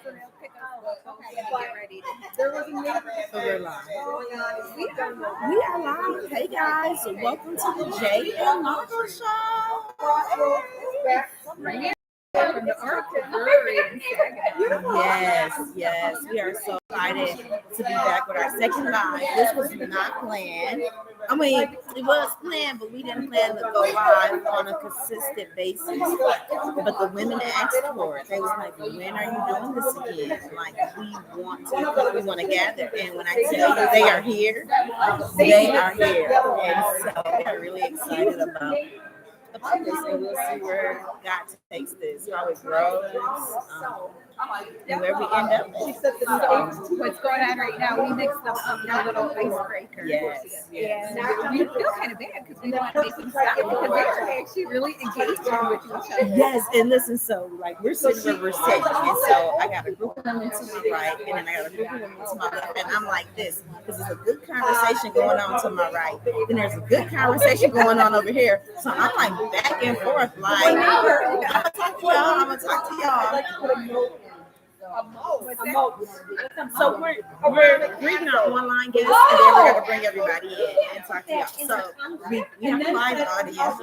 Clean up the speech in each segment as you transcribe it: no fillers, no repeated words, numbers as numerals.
so they'll pick us up and get ready to. So we're live. We are live. Hey guys, welcome to the Jaye and Margo show. From the Oracle Brewery in Saginaw. Yes, we are so excited to be back with our second live. This was not planned. I mean, it was planned, but we didn't plan to go live on a consistent basis. But the women asked for it. They was like, "When are you doing this again? Like, we want to gather." And when I tell you they are here, they are here, and so we're really excited about this, and we'll see where God takes this, how it grows, and where we end up. So what's going on right now? We mixed up some little icebreaker. Yes. And we feel kind of bad because we don't want to make them stop because they're actually really engaging with each other. Yes, and listen, so like we're sitting where we're sitting, and so I got a group of women to my right, and then I got a group of women to my left, and I'm like this because there's a good conversation going on to my right, then there's a good conversation going on over here, so I'm like back and forth, like I'm gonna talk to y'all. So we're greeting our online guests, and then we're gonna bring everybody in and talk to y'all. So we have a live audience.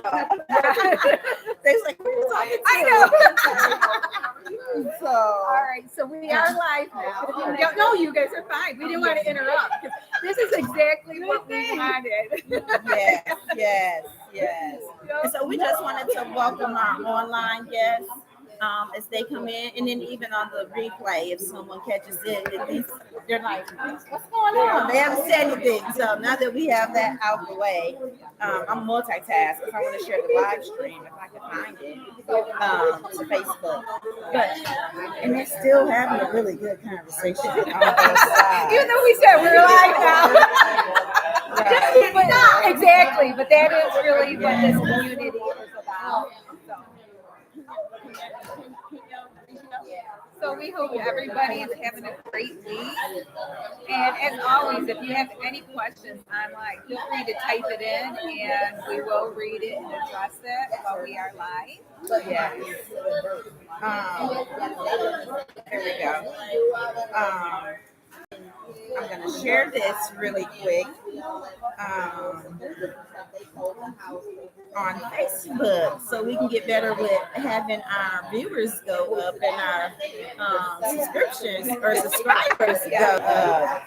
They're like, who are you talking to? I know. So all right, so we are live now. No, you guys are fine. We didn't want to interrupt because this is exactly what we wanted. Yes. And so we just wanted to welcome our online guests. As they come in, and then even on the replay, if someone catches it, at least they're like, "What's going on?" They haven't said anything. So now that we have that out the way, I'm multitask because I want to share the live stream if I can find it to Facebook. And they're still having a really good conversation on both sides. Even though we said we're live now. Right. But not exactly, but that is really what this community is about. So we hope everybody is having a great week. And as always, if you have any questions online, feel free to type it in and we will read it and address it while we are live. Yes. There we go. I'm going to share this really quick on Facebook so we can get better with having our viewers go up and our subscriptions or subscribers go up.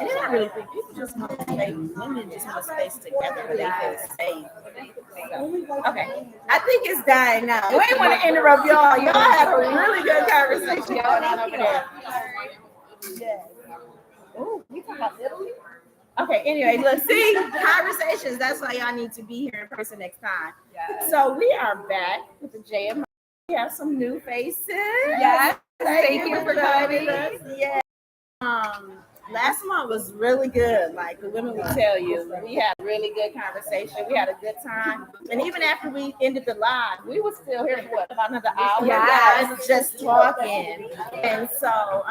And I really think people just want to stay, women just want to stay together where they feel safe. Okay, I think it's dying now. We didn't want to interrupt y'all. Y'all had a really good conversation going on over there. Yes. Oh, we talking about Italy? Okay, anyway, let's see. Conversations, that's why y'all need to be here in person next time. Yes. So we are back with the Jaye and Margo. We have some new faces. Yes. Thank you for coming. Yeah. Last month was really good. Like the women will tell you, we had a really good conversation. We had a good time. And even after we ended the live, we were still here for about another hour. Yes. Just talking. And so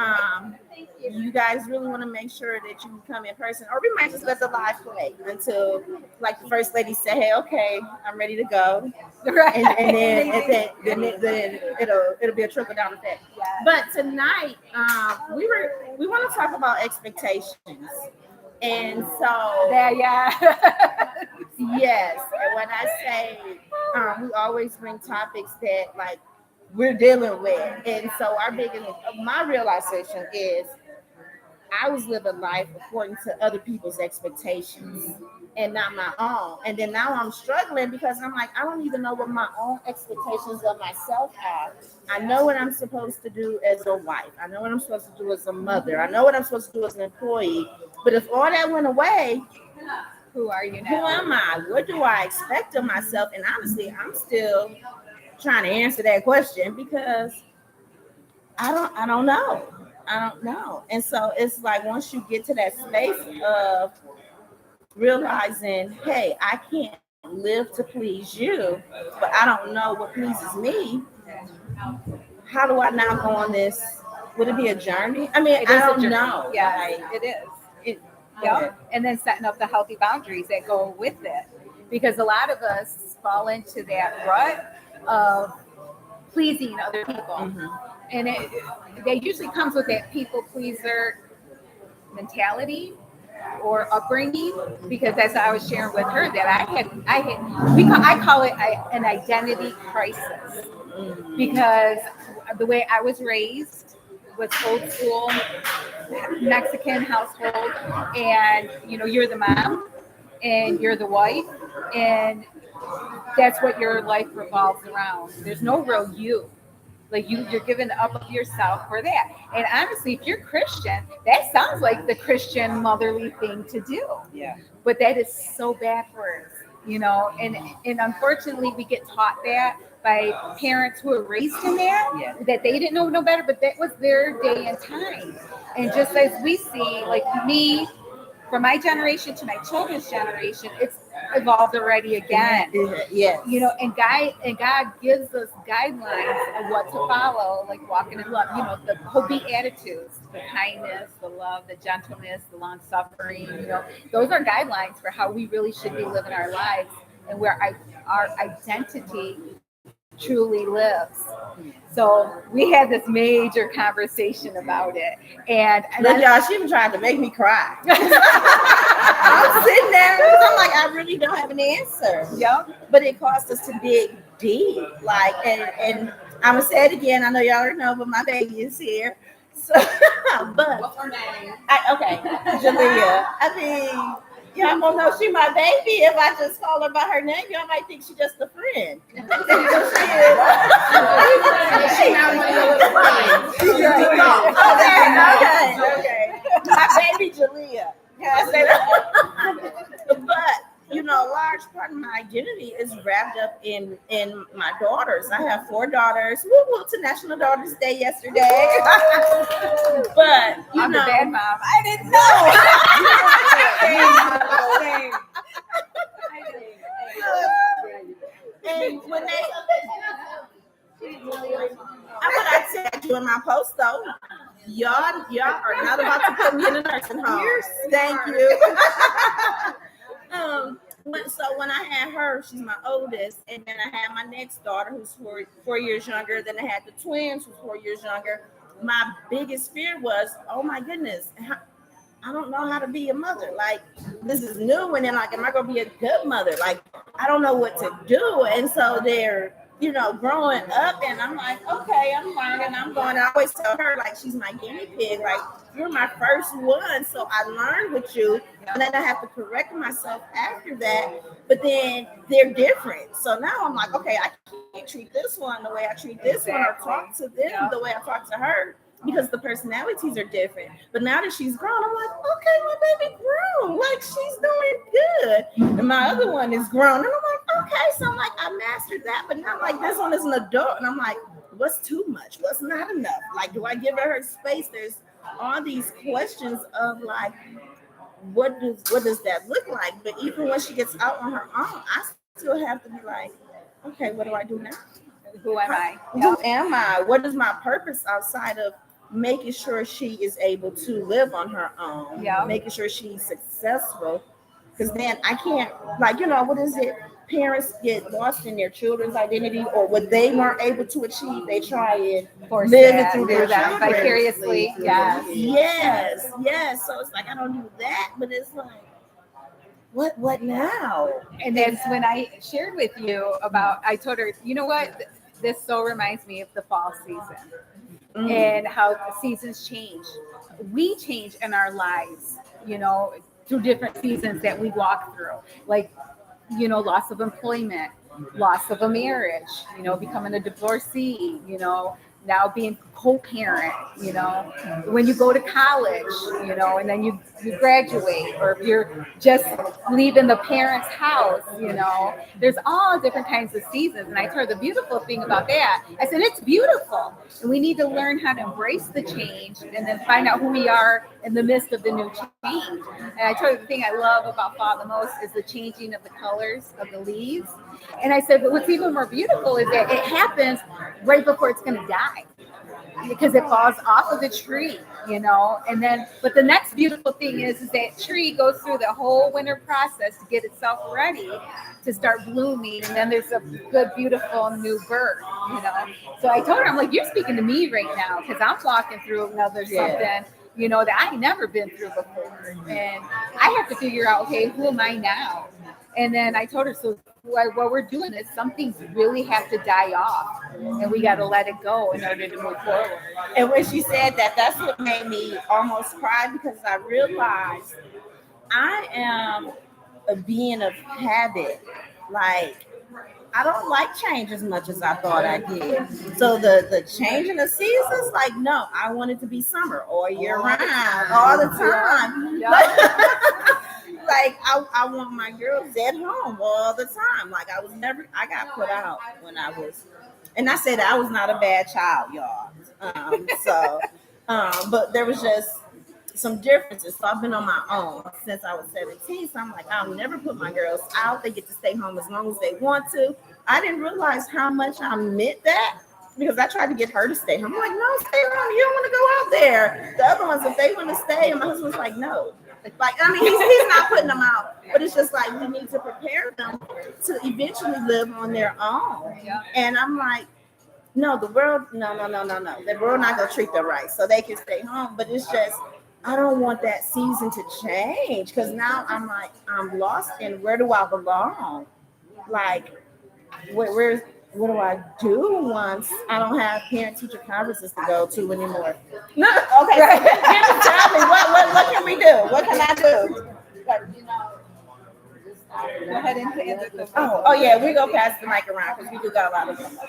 you guys really want to make sure that you come in person, or we might just let the live play until like the first lady say, "Hey, okay, I'm ready to go." Right. And then it'll be a trickle down effect. Yes. But tonight, we want to talk about expectations, and so Yeah. yes. And when I say we always bring topics that like we're dealing with, and so my realization is I was living life according to other people's expectations and not my own. And then now I'm struggling because I'm like, I don't even know what my own expectations of myself are. I know what I'm supposed to do as a wife. I know what I'm supposed to do as a mother. I know what I'm supposed to do as an employee. But if all that went away, Who are you now? who am I? What do I expect of myself? And honestly, I'm still trying to answer that question because I don't know. I don't know. And so it's like once you get to that space of realizing, hey, I can't live to please you, but I don't know what pleases me. How do I now go on this? Would it be a journey? I mean, I don't know. Yeah, it is. And then setting up the healthy boundaries that go with it. because a lot of us fall into that rut of pleasing other people. And that usually comes with that people pleaser mentality or upbringing, because as I was sharing with her that I call it an identity crisis, because the way I was raised was old school Mexican household, and you're the mom and you're the wife, and that's what your life revolves around. There's no real you. Like you're giving up of yourself for that. And honestly, if you're Christian, that sounds like the Christian motherly thing to do. Yeah. But that is so backwards, and unfortunately we get taught that by parents who were raised in that, that they didn't know no better, but that was their day and time. And just as we see, like me, from my generation to my children's generation, it's evolved already again. Yes. And God gives us guidelines of what to follow, like walking in love. The whole Beatitudes, the kindness, the love, the gentleness, the long suffering. Those are guidelines for how we really should be living our lives, and where our identity truly lives. So we had this major conversation about it, and look, y'all, she even tried to make me cry. I'm sitting there, I'm like, I really don't have an answer. Yep. But it caused us to dig deep, like, and I'm gonna say it again. I know y'all already know, but my baby is here. So, but What's her name? Okay, Jalea. I mean, y'all don't know she my baby. If I just call her by her name, y'all might think she's just a friend. She not one of your little friends. Okay. My baby Jalea. Can I say that? But a large part of my identity is wrapped up in my daughters. I have 4 daughters. Woo woo to National Daughters Day yesterday. But I'm the bad mom. I didn't know. And when I said you in my post though, y'all are not about to put me in a nursing home. Thank you. So when I had her, she's my oldest, and then I had my next daughter who's 4 years younger. Then I had the twins who's 4 years younger. My biggest fear was, oh my goodness, I don't know how to be a mother. Like, this is new, and then like, am I gonna be a good mother? Like, I don't know what to do. And so they're growing up, and I'm like, okay, I'm learning, I'm going. I always tell her, like, she's my guinea pig. Like, you're my first one, so I learned with you, and then I have to correct myself after that. But then they're different, so now I'm like, okay, I can't treat this one the way I treat this one, or talk to them the way I talk to her, because the personalities are different. But now that she's grown, I'm like, okay, my baby grew. Like, she's doing good. And my other one is grown. And I'm like, okay. So I'm like, I mastered that. But now, like, this one is an adult. And I'm like, what's too much? What's not enough? Like, do I give her space? There's all these questions of, like, what does that look like? But even when she gets out on her own, I still have to be like, okay, what do I do now? Who am I? Who am I? What is my purpose outside of making sure she is able to live on her own, making sure she's successful? Because then I can't, like, what is it? Parents get lost in their children's identity, or what they weren't able to achieve, they try and live it through their children vicariously. Yes. So it's like, I don't do that, but it's like, what now? And that's when I shared with you about, I told her, you know what? This so reminds me of the fall season and how the seasons change. We change in our lives, through different seasons that we walk through. Like, loss of employment, loss of a marriage, becoming a divorcee, now being co-parent, when you go to college, and then you graduate, or if you're just leaving the parents' house, there's all different kinds of seasons. And I told her the beautiful thing about that, I said, it's beautiful. And we need to learn how to embrace the change and then find out who we are in the midst of the new change. And I told her the thing I love about fall the most is the changing of the colors of the leaves. And I said, but what's even more beautiful is that it happens right before it's going to die. because it falls off of the tree, and then, but the next beautiful thing is that tree goes through the whole winter process to get itself ready to start blooming, and then there's a good, beautiful new bird. So I told her, I'm like, you're speaking to me right now, because I'm walking through another something, that I never been through before, and I have to figure out, okay, who am I now? And then I told her, so what we're doing is some things really have to die off, and we got to let it go in order to move forward. And when she said that, that's what made me almost cry, because I realized I am a being of habit. Like, I don't like change as much as I thought I did. So the change in the seasons, like, no, I want it to be summer all year round, all the time. Like, I want my girls at home all the time. Like, I got put out when I was, and I said I was not a bad child, y'all. But there was just some differences. So I've been on my own since I was 17. So I'm like, I'll never put my girls out. They get to stay home as long as they want to. I didn't realize how much I meant that, because I tried to get her to stay home. I'm like, no, stay home. You don't want to go out there. The other ones, if they want to stay, and my husband's like, no. Like, I mean, he's not putting them out, but it's just like we need to prepare them to eventually live on their own. Yeah. And I'm like, no, the world, no. The world not gonna treat them right, so they can stay home. But it's just, I don't want that season to change, because now I'm like, I'm lost, and where do I belong? Like, where's what do I do once I don't have parent-teacher conferences to go to anymore? No, okay. So tell me, what can we do? What can I do? Go ahead and answer the Oh yeah, we go pass the mic around, because we do got a lot of them.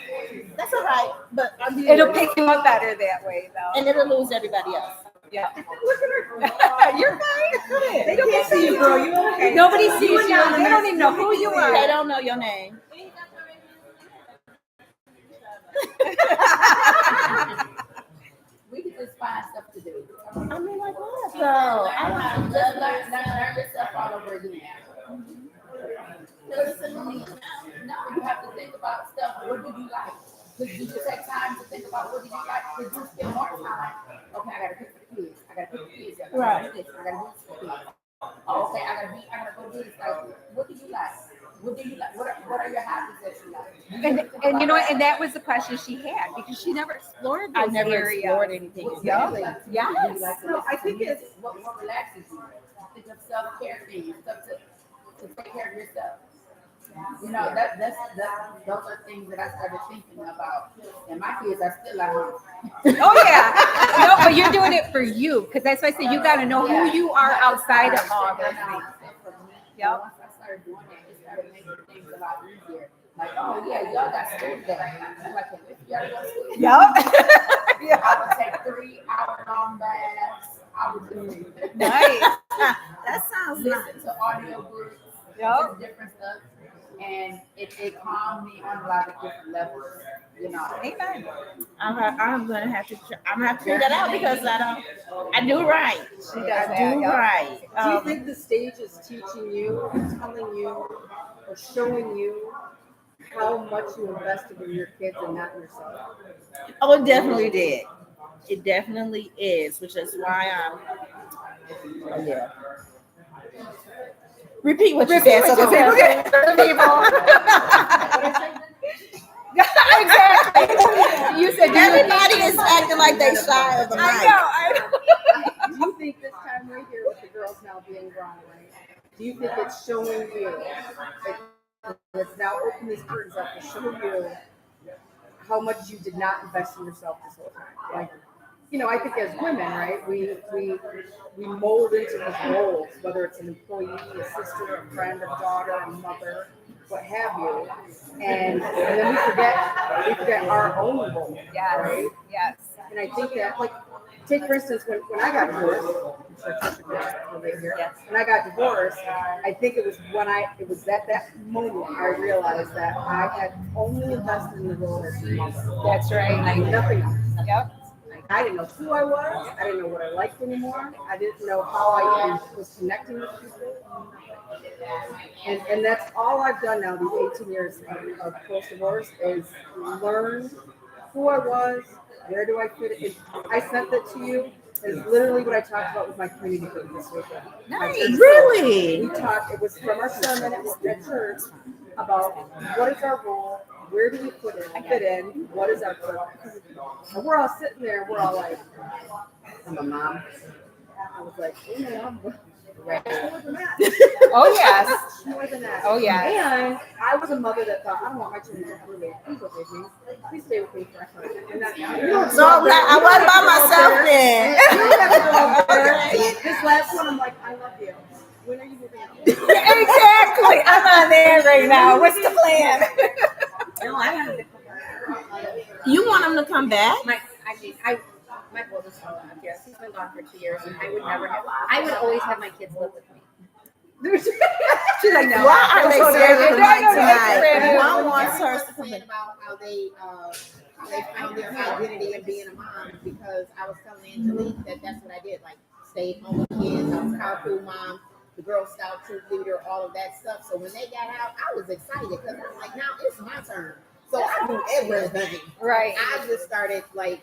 That's all right, but It'll pick you up better that way, though. and it'll lose everybody else. Yeah. You're fine. They don't see you, girl. You okay? Nobody sees you. They don't even know who you are. They don't know your name. We could just find stuff to do. I mean, like what though? I don't Just learn yourself all over again. Listen to me. No, you have to think about stuff. What do you like? Did you take time to think about what do you like? Did you spend more time? Okay, I gotta pick for the kids. I gotta pick the kids. I gotta do this. I gotta do this for the kids. Oh, okay, I gotta go do this. Like, what do you like? What do you like? What are your hobbies that you like? And you know what? And that was the question she had, because she never explored those I never areas. explored anything. Really? Yes. No, I think it's what relaxes you. Think of self-care things, stuff to take care of yourself. You know, that's those are things that I started thinking about. And my kids are still at home. Oh yeah. No, but you're doing it for you, because that's why I say you got to know who you are outside of all those things. Yep. Once I started doing that, it started making things a lot easier. Like, oh yeah, y'all got school today. I'm like, if y'all go to school, Yep. I would take 3-hour-long baths. I would do Nice. That sounds nice. listen to audio books, Yep. different stuff, and it calmed me on a lot of different levels. You know, Amen. I'm gonna have to figure that out, because I do right. She does I that, do yep. right. Do you think the stage is teaching you, telling you, or showing you how much you invested in your kids and not yourself? Oh, it definitely did. It definitely is, which is why I'm. Oh yeah. Repeat what you said. So Exactly. You said everybody is acting like they shy of the mic. I know. Do you think this time right here with the girls now being grown, right? Do you think it's showing you, like, it's now open these curtains up to show you how much you did not invest in yourself this whole time? Like, you know, I think as women, right, we mold into these roles, whether it's an employee, a sister, a friend, a daughter, a mother, what have you, and then we forget our own role, Yes. right? Yes. And I think that, like, take for instance, when I got divorced, when I got divorced, I think it was at that moment I realized that I had only invested in the role as a mother. That's right. Nothing else. Yep. I didn't know who I was. I didn't know what I liked anymore. I didn't know how I even was connecting with people. And that's all I've done now, these 18 years of post-divorce, is learn who I was, where do I fit it. I sent that to you. Is literally what I talked about with my community group this weekend. Nice. Really? We talked. It was from our sermon at church about what is our role, where do we fit in, what is our purpose, and we're all sitting there. We're all like, I'm a mom. I was like, oh my mom. More than that. Oh yes. More than that. Oh yeah. And I was a mother that thought, I don't want my children to go away. Please don't leave me. Please stay with me for a second. So I wasn't by myself then. This last one, I'm like, I love you. When are you moving out? Exactly. I'm on there right now. What's the plan? No, I wanted to come back. You want them to come back? My oldest son left. Yes, he's been gone for 2 years, and I would always have my kids live with me. She's like, no. Why are they scared tonight? Mom Mom wants hers to come Saying back. about how they found their identity in being a mom, because I was telling Angelique that that's what I did, like stayed home with kids. I was carpool mom, the Girl Scout troop leader, all of that stuff. So when they got out, I was excited because I was like, now it's my turn. So I do everything. Right. I just started like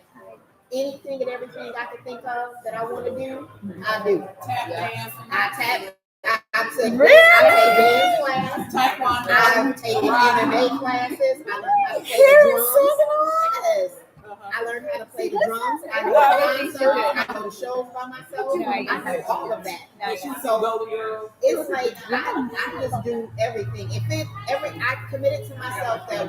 anything and everything I could think of that I want to do, I do. I tap. I took dance class. I've taken MMA classes. I learned how to play the drums. Yes. I learned how to play the drums. I know I go to shows by myself. I know all of that. So it's like I just do everything. I committed to myself that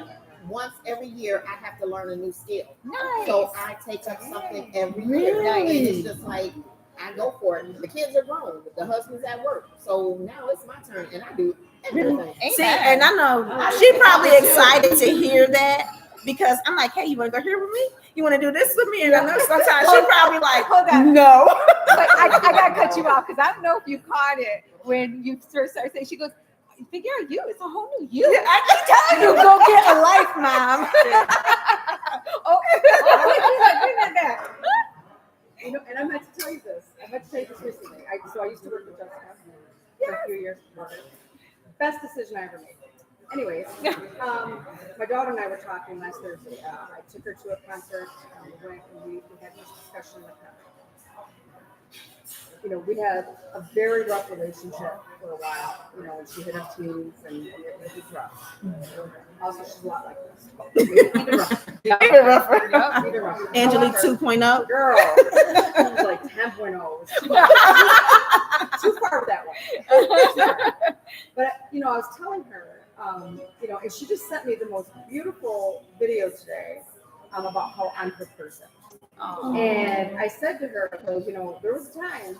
once every year I have to learn a new skill. Nice. So I take up something every year. And it's just like I go for it. The kids are grown. The husband's at work. So now it's my turn and I do everything. See, and I know she probably excited to hear that because I'm like, hey, you want to go here with me? You want to do this with me? And I know sometimes she probably like, Hold on. no. But I gotta cut you off because I don't know if you caught it when you first started saying. She goes, "Figure out you. It's a whole new you." I keep telling you, go get a life, mom. You know, and I meant to tell you this. I meant to tell you this recently. I used to work with Jessica for a few years. Best decision I ever made. Anyways, my daughter and I were talking last Thursday. I took her to a concert. We went and we had this discussion with her. You know, we had a very rough relationship for a while. You know, and she hit her teens and it was rough. Also, she's a lot like this. Even rougher. Even rougher. Even rougher. Angelique 2.0. Girl, she was like 10.0. Too far that way. But, you know, I was telling her, you know, and she just sent me the most beautiful video today about how I'm her person. And I said to her, you know, there was a time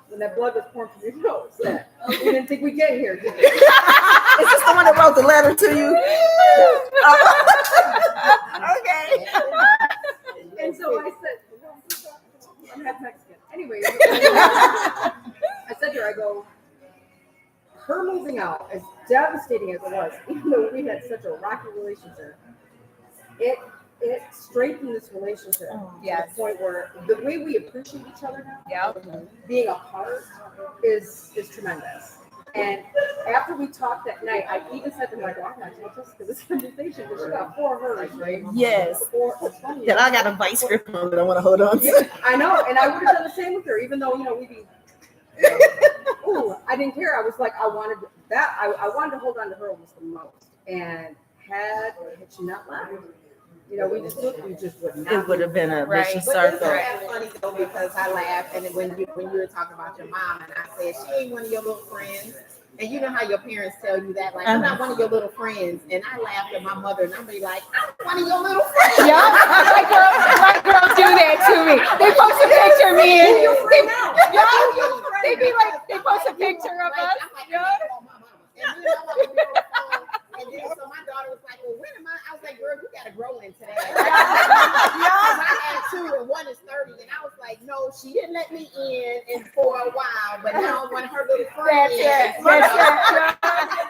when that blood was pouring from your nose that we didn't think we'd get here. Did we? Is this the one that wrote the letter to you? Okay. And so I said, I'm half Mexican. Anyway, I said to her, I go, her moving out, as devastating as it was, even though we had such a rocky relationship, it strengthened this relationship to the point where the way we appreciate each other now, being apart, is tremendous. And after we talked that night, I even said to my daughter, I told Jessica this conversation because she got 4 of hers, right? Yes. 4. That I got a vice grip on that I want to hold on to. Yeah, I know, and I would have done the same with her, even though, you know, we'd be, ooh, I didn't care. I was like, I wanted that. I wanted to hold on to her almost the most. And had she not left, you know, we just would not. It would have been a vicious But circle. it's kind of funny though because I laughed, and then when you were talking about your mom, and I said she ain't one of your little friends, and you know how your parents tell you that, like I'm not one of your little friends, and I laughed at my mother, and I'm be like, I'm one of your little friends. Yeah, my girls do that to me. They post a picture of me, and they be like, they post a picture of us. And then so my daughter was like, well, when am I was like, girl, you gotta grow into that. I had 2 and 1 is 30, and I was like, no, she didn't let me in for a while, but now I'm one of her little friends.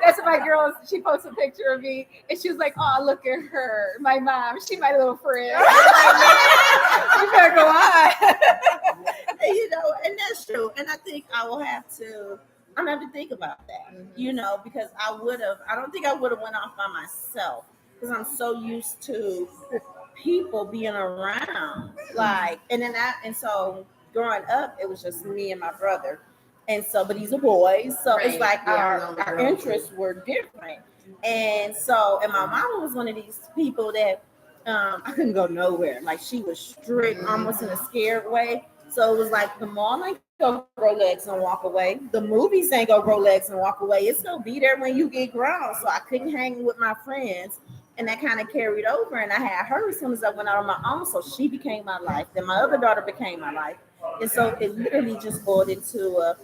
That's my girls. She posts a picture of me, and she was like, "Oh, look at her, my mom. She my little friend." You better go on. You know, and that's true. And I think I'm gonna have to think about that, you know, because I don't think I would have went off by myself because I'm so used to people being around. Like, and so growing up, it was just me and my brother. And so, but he's a boy. So it's like our interests were different. And so, and my mama was one of these people that I couldn't go nowhere. Like she was strict, almost in a scared way. So it was like the mall ain't go grow legs and walk away. The movies ain't go grow legs and walk away. It's gonna be there when you get grown. So I couldn't hang with my friends. And that kind of carried over. And I had her as soon as I went out on my own. So she became my life. Then my other daughter became my life. And so it literally just boiled into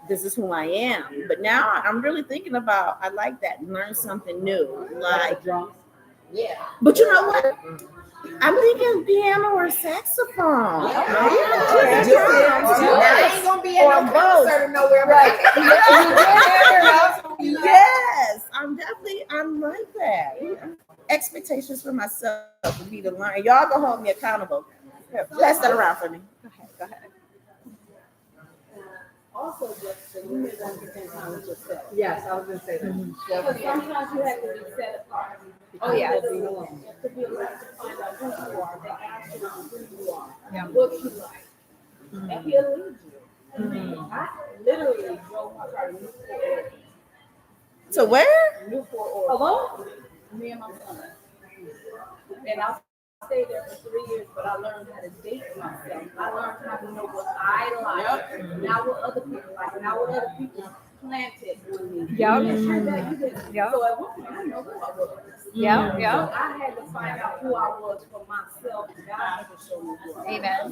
this is who I am. But now I'm really thinking about, I like that, learn something new. Like, Yeah. but you know what? I'm thinking piano or saxophone. Yeah. I ain't gonna be at no concert or nowhere. Right. Yes, I'm like that. Expectations for myself would be to learn. Y'all gonna hold me accountable. Pass that around for me. Go ahead. Also, just the you need to understand how with yourself. Yes, I was gonna say that. Because sometimes you have to be set apart. Oh, yeah. To be alone. To be allowed to find out who you are, the action of who you are, Yeah. what you like. And he'll lead you. I literally drove my car to Newport, To where? Oregon. Alone? Me and my son. And I stayed there for 3 years, but I learned how to date myself. I learned how to know what I like, not what other people like, not what other people planted on me. Yep. And it turned out you didn't. Yep. So at one point, I didn't know who I was. Yeah, So yeah. I had to find out who I was for myself, and God had to show me who I was. Amen.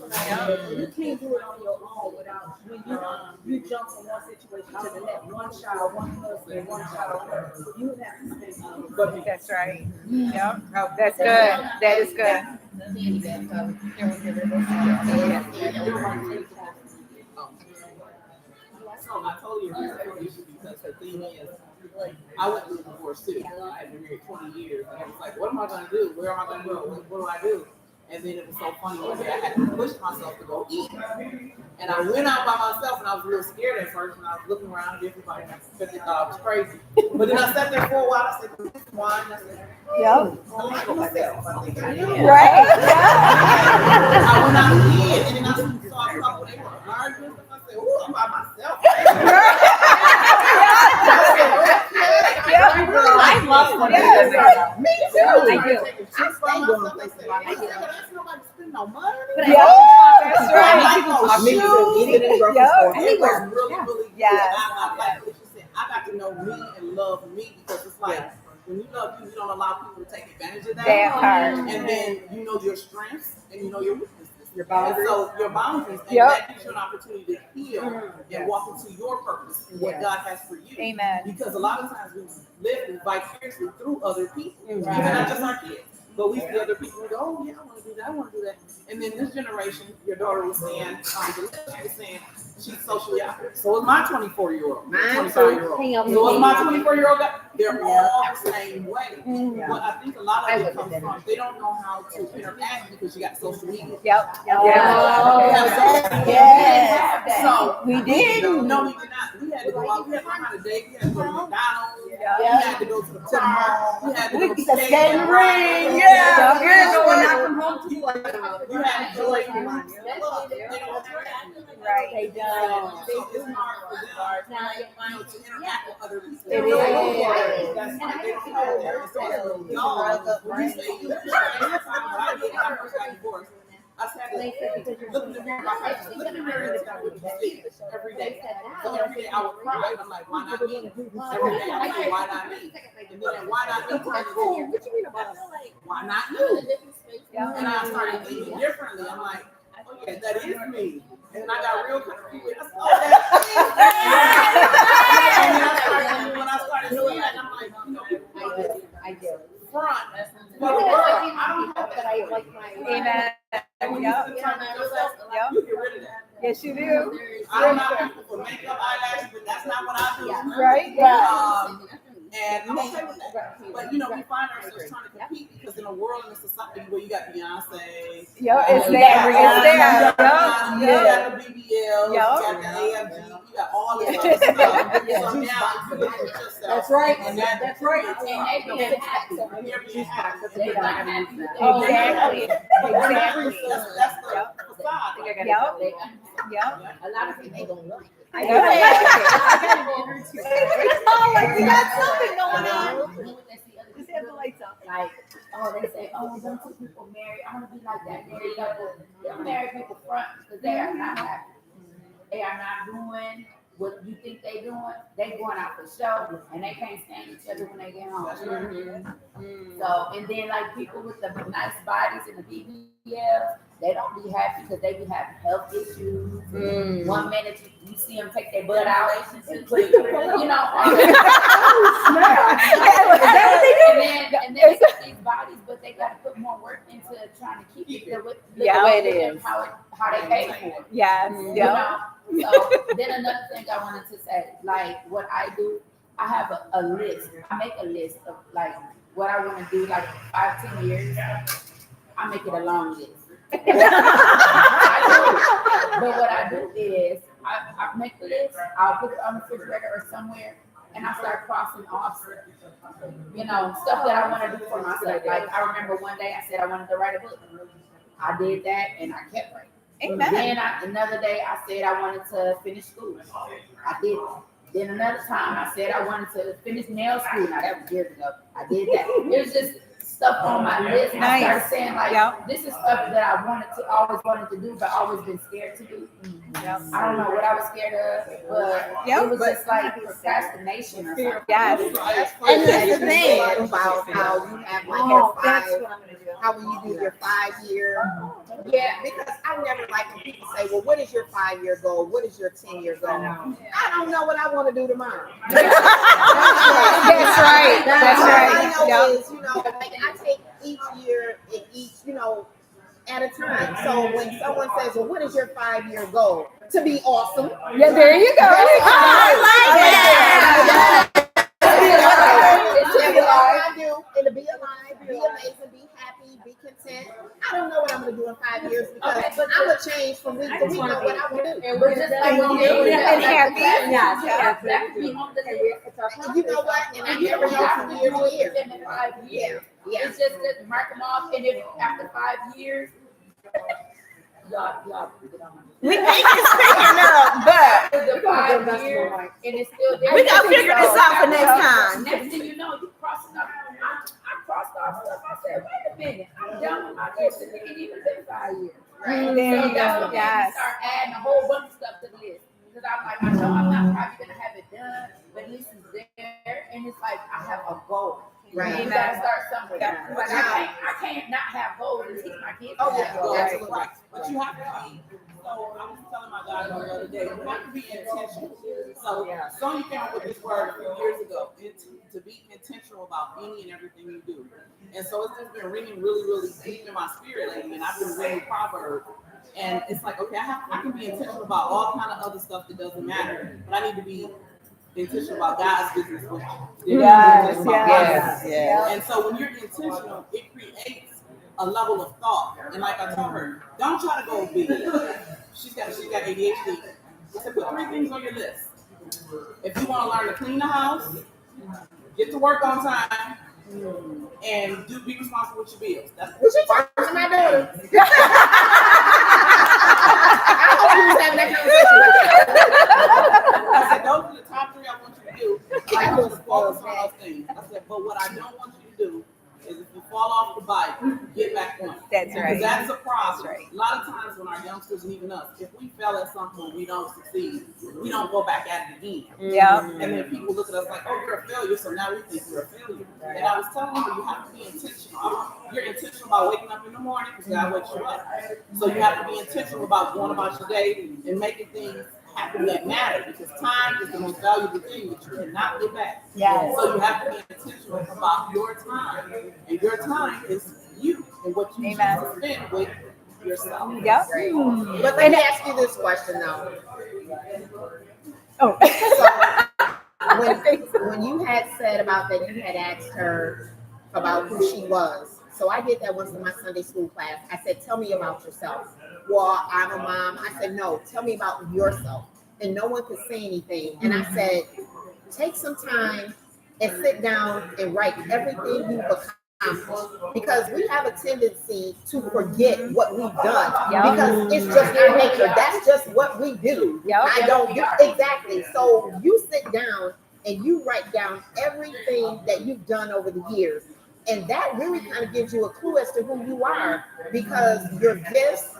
You can't do it on your own without when you jump from one situation to the next. One child, one husband, one child. So you have to stay on. That's right. Yep. That's good. That is good. So I told you because the thing is, I went through a divorce too. I've been married 20 years, and I was like, what am I going to do? Where am I going to go? What do I do? And then it was so funny one day I had to push myself to go eat. And I went out by myself, and I was real scared at first, and I was looking around at everybody, and I said they thought I was crazy. But then I sat there for a while. I said, this is wine. And I said, Yep. I'm going to go myself. I think I am. Right. I went out again, and then I saw a couple. They were arguing. I said, "Ooh, I'm by myself." I love when yes. Me too. I do. I stay by myself. I said, "I ain't nobody spend no money." Yeah. That's right. Me too. Eat it in the grocery Yep. store. It was really good. Yes. I like what you said. I got to know me and love me because it's like when you love you, you don't allow people to take advantage of that. That part. And then you know your strengths and you know your weaknesses. Your boundaries. And so your boundaries, and Yep. that gives you an opportunity to heal and walk into your purpose and what God has for you. Amen. Because a lot of times we live vicariously through other people, even not just our kids. But we see other people and go, oh yeah, I want to do that, I want to do that. And then this generation, your daughter was saying, she was saying she's socially awkward. So is my 24-year-old, 25-year-old. So is my 24-year-old guy. They're all the same way. But I think a lot of it comes from they don't know how to interact because you got social media. Yep. Yes. So We did. No, we did not. We had to go out. We had to learn how to date. We had to go to McDonald's. We had to go to the park. We had to go to the skating ring. Yeah. We're going out from home to You had to go like they don't have that. Right. They don't. So it's hard for them to interact with other people. It is. That's why they don't have that. So it's really y'all. When you say you, when I did my first divorce, I sat there, look in the mirror, look in the mirror and tell me what you see every day. So every day I would cry. I'm like, why not me? Every day I say, why not me? And then why not me? Why not you? And I started thinking differently. I'm like, oh yeah, that is me. And then I got real confused. I said, oh, that's me. And then when I started doing that, I'm like, you know, I do. front. But the world, I don't have that. I like my Amen. And when you Yep. sit down with yourself, Yep. you get rid of that. Yes, you do. I don't know people for makeup, eyelashes, but that's not what I do. Right? And I'm okay with that. But you know, we find ourselves trying to compete because in a world in a society where you got Beyonce. Yo, it's you there. got It's there. you got Yo, you got the BBL, you got the AMG, you got all this other stuff. So now you look at yourself. That's right. And That's right. And they being happy. You're being happy. They not happy. Oh, exactly. Exactly. Exactly. That's the facade. Yep. They Yep. a lot of people they don't like it. I got it. Oh, like we got something going on. Just have the lights on. Like, oh, they say, oh, them two people married. I want to be like that married couple. Them married people front because they are not happy. They are not doing what you think they doing. They going out for show and they can't stand each other when they get home. So, and then like people with the nice bodies and the BBLs, they don't be happy because they be having health issues. 1 minute you see them take their butt out and put it, you know. And then they got these bodies, but they got to put more work into trying to keep it the way it is, how they pay for it. Yes. You Yep. know? So then another thing I wanted to say, like what I do, I have a list. I make a list of like what I want to do, like 5-10 years. I make it a long list. I do. But what I do is I make the list. I'll put it on the refrigerator or somewhere, and I start crossing off, you know, stuff that I want to do for myself. Like I remember one day I said I wanted to write a book. I did that, and I kept writing. Amen. Then another day I said I wanted to finish school. I did that. Then another time I said I wanted to finish nail school. Now that was years ago. I did that. It was just stuff on my list. And I started saying like, this is stuff that I always wanted to do, but always been scared to do. Yep. I don't know what I was scared of, but it was just like procrastination or something. Yes. And that's the thing about how you have like your how when you do your 5-year. Yeah, Because I never like when people say, well, what is your 5-year goal? What is your 10-year goal? I don't know what I want to do tomorrow. That's right. That's right. All I know Yep. is, like I take each year and each, at a time. So when someone says, well, what is your 5-year goal? To be awesome. Yeah, there you go. I like that. And to be alive, be amazing, be happy, be content. I don't know what I'm going to do in 5 years because I'm going to change from week to week on what I want to do. and we're just like And happy. And you know what? And I never know from year to year. In 5 years. Yeah. It's just that mark them off, and if after 5 years, y'all get on my We ain't picking up, but the 5 years, and it's still there. We got to figure this out for next time. Next thing you know, you crossing up. I crossed off stuff. I said, wait a minute, I'm done with my list, and it ain't even been 5 years. Right? There So you that's go. what made me start adding a whole bunch of stuff to the list. Because I'm like, I know I'm not probably gonna have it done, but at least it's there, and it's like I have a goal. Right. You gotta start somewhere. Like I can't not have goals and teach my kids. Oh, to yeah. have goals. That's right. But you have to be. So I was telling my daughter the other day, you have to be intentional. So Sonya came up with this word a few years ago, to be intentional about any and everything you do. And so it's just been ringing really, really deep in my spirit lately. And I've been reading Proverbs. And it's like, okay, I can be intentional about all kind of other stuff that doesn't matter, but I need to be intentional about God's business. Yes. And so when you're intentional, it creates a level of thought. And like I told her, don't try to go big. She's got ADHD. I said, put 3 things on your list. If you want to learn to clean the house, get to work on time, and be responsible with your bills. That's what you talking to my daughter. I hope you was having that conversation with her. I said, those are the top 3 I want you to do. I want you to focus on those things. I said, but what I don't want you to do is if you fall off the bike, get back on. That's right. Because that's a problem. That's right. A lot of times when our youngsters and even us, if we fail at something, we don't succeed, we don't go back at it again. Yeah. And then people look at us like, oh, you're a failure, so now we think we're a failure. And I was telling you, you have to be intentional. You're intentional about waking up in the morning because God wakes you up. So you have to be intentional about going about your day and making things happen that matter, because time is the most valuable thing that you cannot get back. Yes. So you have to be intentional about your time. And your time is you and what you choose to spend with yourself. Yep. But let me ask you this question though. Oh. When you had said about that, you had asked her about who she was. So I did that once in my Sunday school class. I said, tell me about yourself. Well, I'm a mom. I said, no, tell me about yourself. And no one could say anything. And I said, take some time and sit down and write everything you've accomplished. Because we have a tendency to forget what we've done. Because it's just our nature. That's just what we do. I don't do exactly. So you sit down and you write down everything that you've done over the years. And that really kind of gives you a clue as to who you are, because your gifts,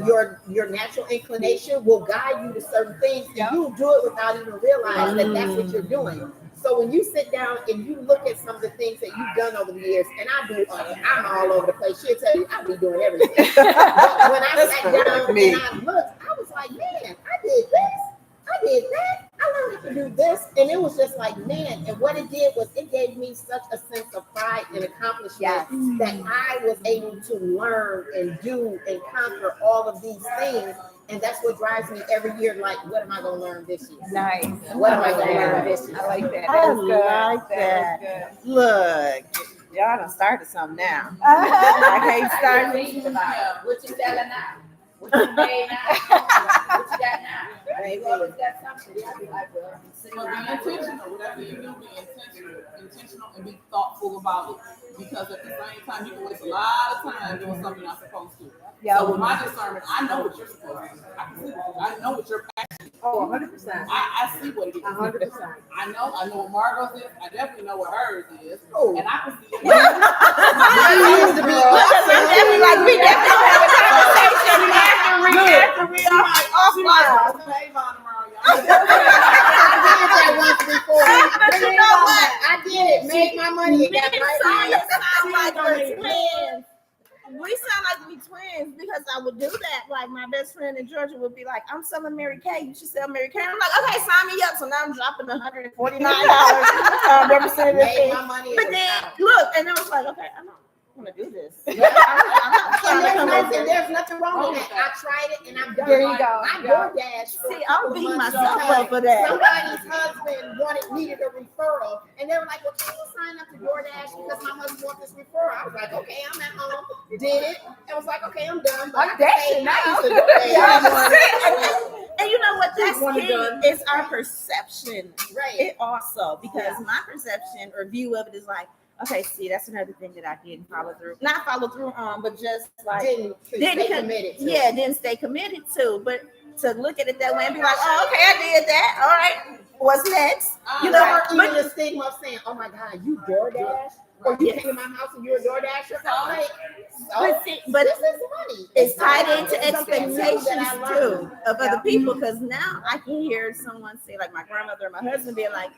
your natural inclination will guide you to certain things, and you'll do it without even realizing that that's what you're doing. So when you sit down and you look at some of the things that you've done over the years, and I'm all over the place. She'll tell you I be doing everything. But when I sat down and I looked, I was like, man, I did this, I did that. I learned how to do this, and it was just like, man. And what it did was it gave me such a sense of pride and accomplishment that I was able to learn and do and conquer all of these things. And that's what drives me every year. Like, what am I going to learn this year? Nice. What am I going to learn this year? I like that. I like that. Look, y'all done started something now. I can't start. What you selling now? What you made now? What you got now? You always got something. I be like, well, Be intentional. Whatever you do, be intentional, and be thoughtful about it. Because at the same time, you can waste a lot of time doing something you're not supposed to. So with my discernment, I know what you're supposed to do. I know what you're passionate. Oh, 100%. I see what it is. 100%. I know what Margo's is. I definitely know what hers is. Oh. And I can see it. We definitely have a conversation after we are offline. But you know what? I did it. Made my money. Me and Sonya sound like we're twins. We sound like we twins because I would do that. Like my best friend in Georgia would be like, "I'm selling Mary Kay. You should sell Mary Kay." I'm like, "Okay, sign me up." So now I'm dropping $149 representing Made my money. But then look, and I was like, "Okay, I'm not gonna do this." I'm not trying to come over. There's nothing wrong with that. I tried it and I'm done. There you go. I DoorDash. See, I'm beating myself up for that. Somebody's husband needed a referral, and they were like, "Well, can you sign up to DoorDash because my husband wants this referral?" I was like, "Okay, I'm at home." Did it. I was like, "Okay, I'm done." But I'm dashing now. And you know what? That's key is our perception. Right. It also, because my perception or view of it is like, okay, see, that's another thing that I didn't follow through. Not follow through on, but just like Didn't stay committed to. Yeah, didn't stay committed to. But to look at it that way and be like, oh, okay, I did that. All right, what's next? You know, even the stigma of saying, "Oh my God, you DoorDash." Or you came to my house and you're a DoorDasher. I'm like, but this is money. It's tied into expectations too of other people, because now I can hear someone say, like my grandmother or my husband being like,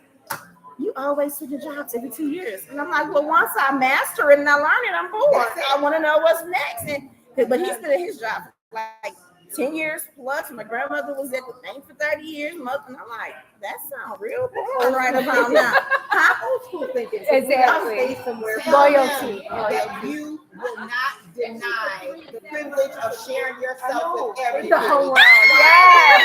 "You always switch jobs every 2 years," and I'm like, "Well, once I master it and I learn it, I'm bored. I want to know what's next." And but he's been at his job for like 10 years plus. My grandmother was at the bank for 30 years. And I'm like, that sounds real boring right about now. Old school thinking. Exactly. Loyalty. That you will not deny the privilege of sharing yourself with everybody. The whole world. Yes.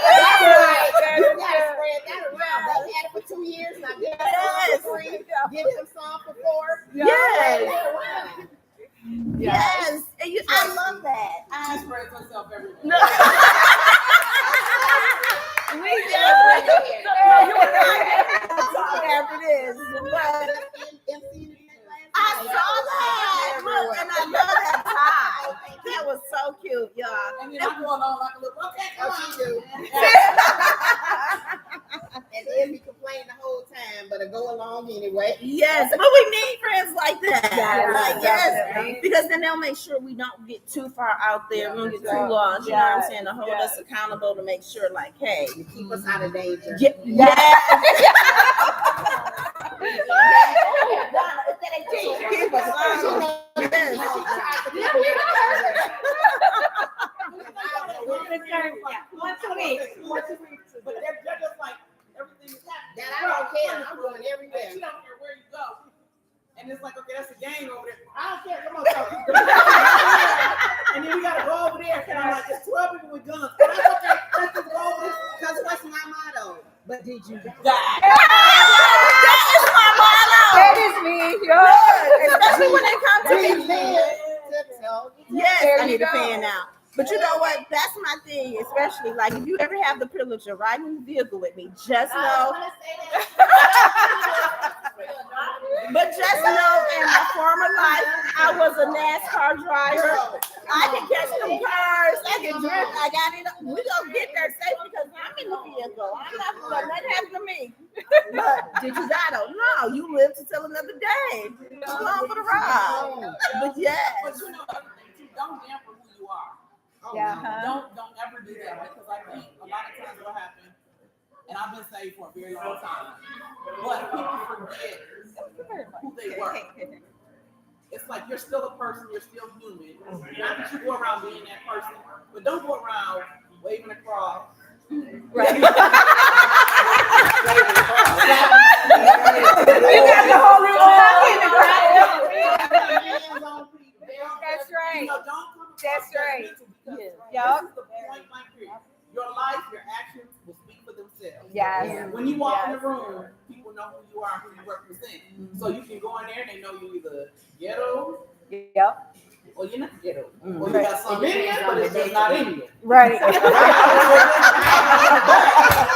That's right. You gotta spread that around. They had it for 2 years. Now give them some for 3. Give them some for 4. Yes. Yes. And I love that. She spreads herself everywhere. No. We just after this. I saw that. Look, and I love that tie. That was so cute, y'all. And then I'm going on like a little, okay, come on. She do. And then we complain the whole time, but it go along anyway. Yes, but we need friends like that. Yeah, Yes, because then they'll make sure we don't get too far out there. We don't get too lost. You know what I'm saying? To hold us accountable, to make sure, like, hey, You keep us out of danger. Keep us out. Yes. Once a week. But they're just like, everything is happening. That I don't care. I'm going everywhere. She don't care where you go. And it's like, okay, that's a gang over there. I don't care. Come on, go. And then we got to go over there. And I'm like, there's 12 people with guns. But that's okay. Let's just go over this. Because what's my motto? But did you die? That is my motto. That is me. Especially when it comes Yes, There I you need a go. fan now. But you know what? That's my thing, especially like if you ever have the privilege of riding in the vehicle with me, just know. But just know, in my former life, I was a NASCAR driver. I can catch them cars. I can drift. I got it. We gonna get there safe because I'm in the vehicle. I'm not gonna let nothing happen to me. But did you die though? No, you live to tell another day. Come on for the ride. But yes. But you know, don't dampen who you are. Yeah. Don't ever do that because I think a lot of times what happens, and I've been saved for a very long time, but people forget who they were. It's like you're still a person, you're still human. Not that you go around being that person, but don't go around waving a cross. Right. You got the holy oil. That's right. You know, don't come That's right. Yup. Yep. This is the point blank period. Your life, your actions will speak for themselves. Yes. When you walk in the room, people know who you are, who you represent. So you can go in there and they know you either ghetto, Yep. or you're not ghetto, or you got some in you, but it's just not in you. Right.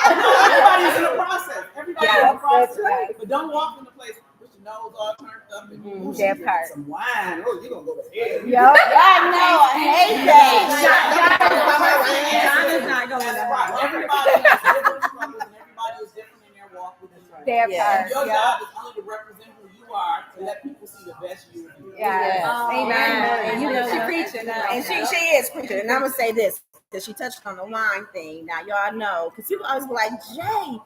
Everybody's in the process. Everybody's in the Yes, process. that's right. But don't walk in the place with your nose all turned up and ooh, she That drinking part. some wine. Oh, you're gonna go to hell. Yep. I know. I hate that. John is not going That's to right. Everybody has different struggles and everybody is different in their walk with Christ. That Yeah. part. Your Yep. job is only to represent who you are to let people see the best you of you. Yes. Amen. And you know, She preaching now. And she is preaching. And I'm gonna say this because she touched on the wine thing. Now y'all know because people always be like, Jay,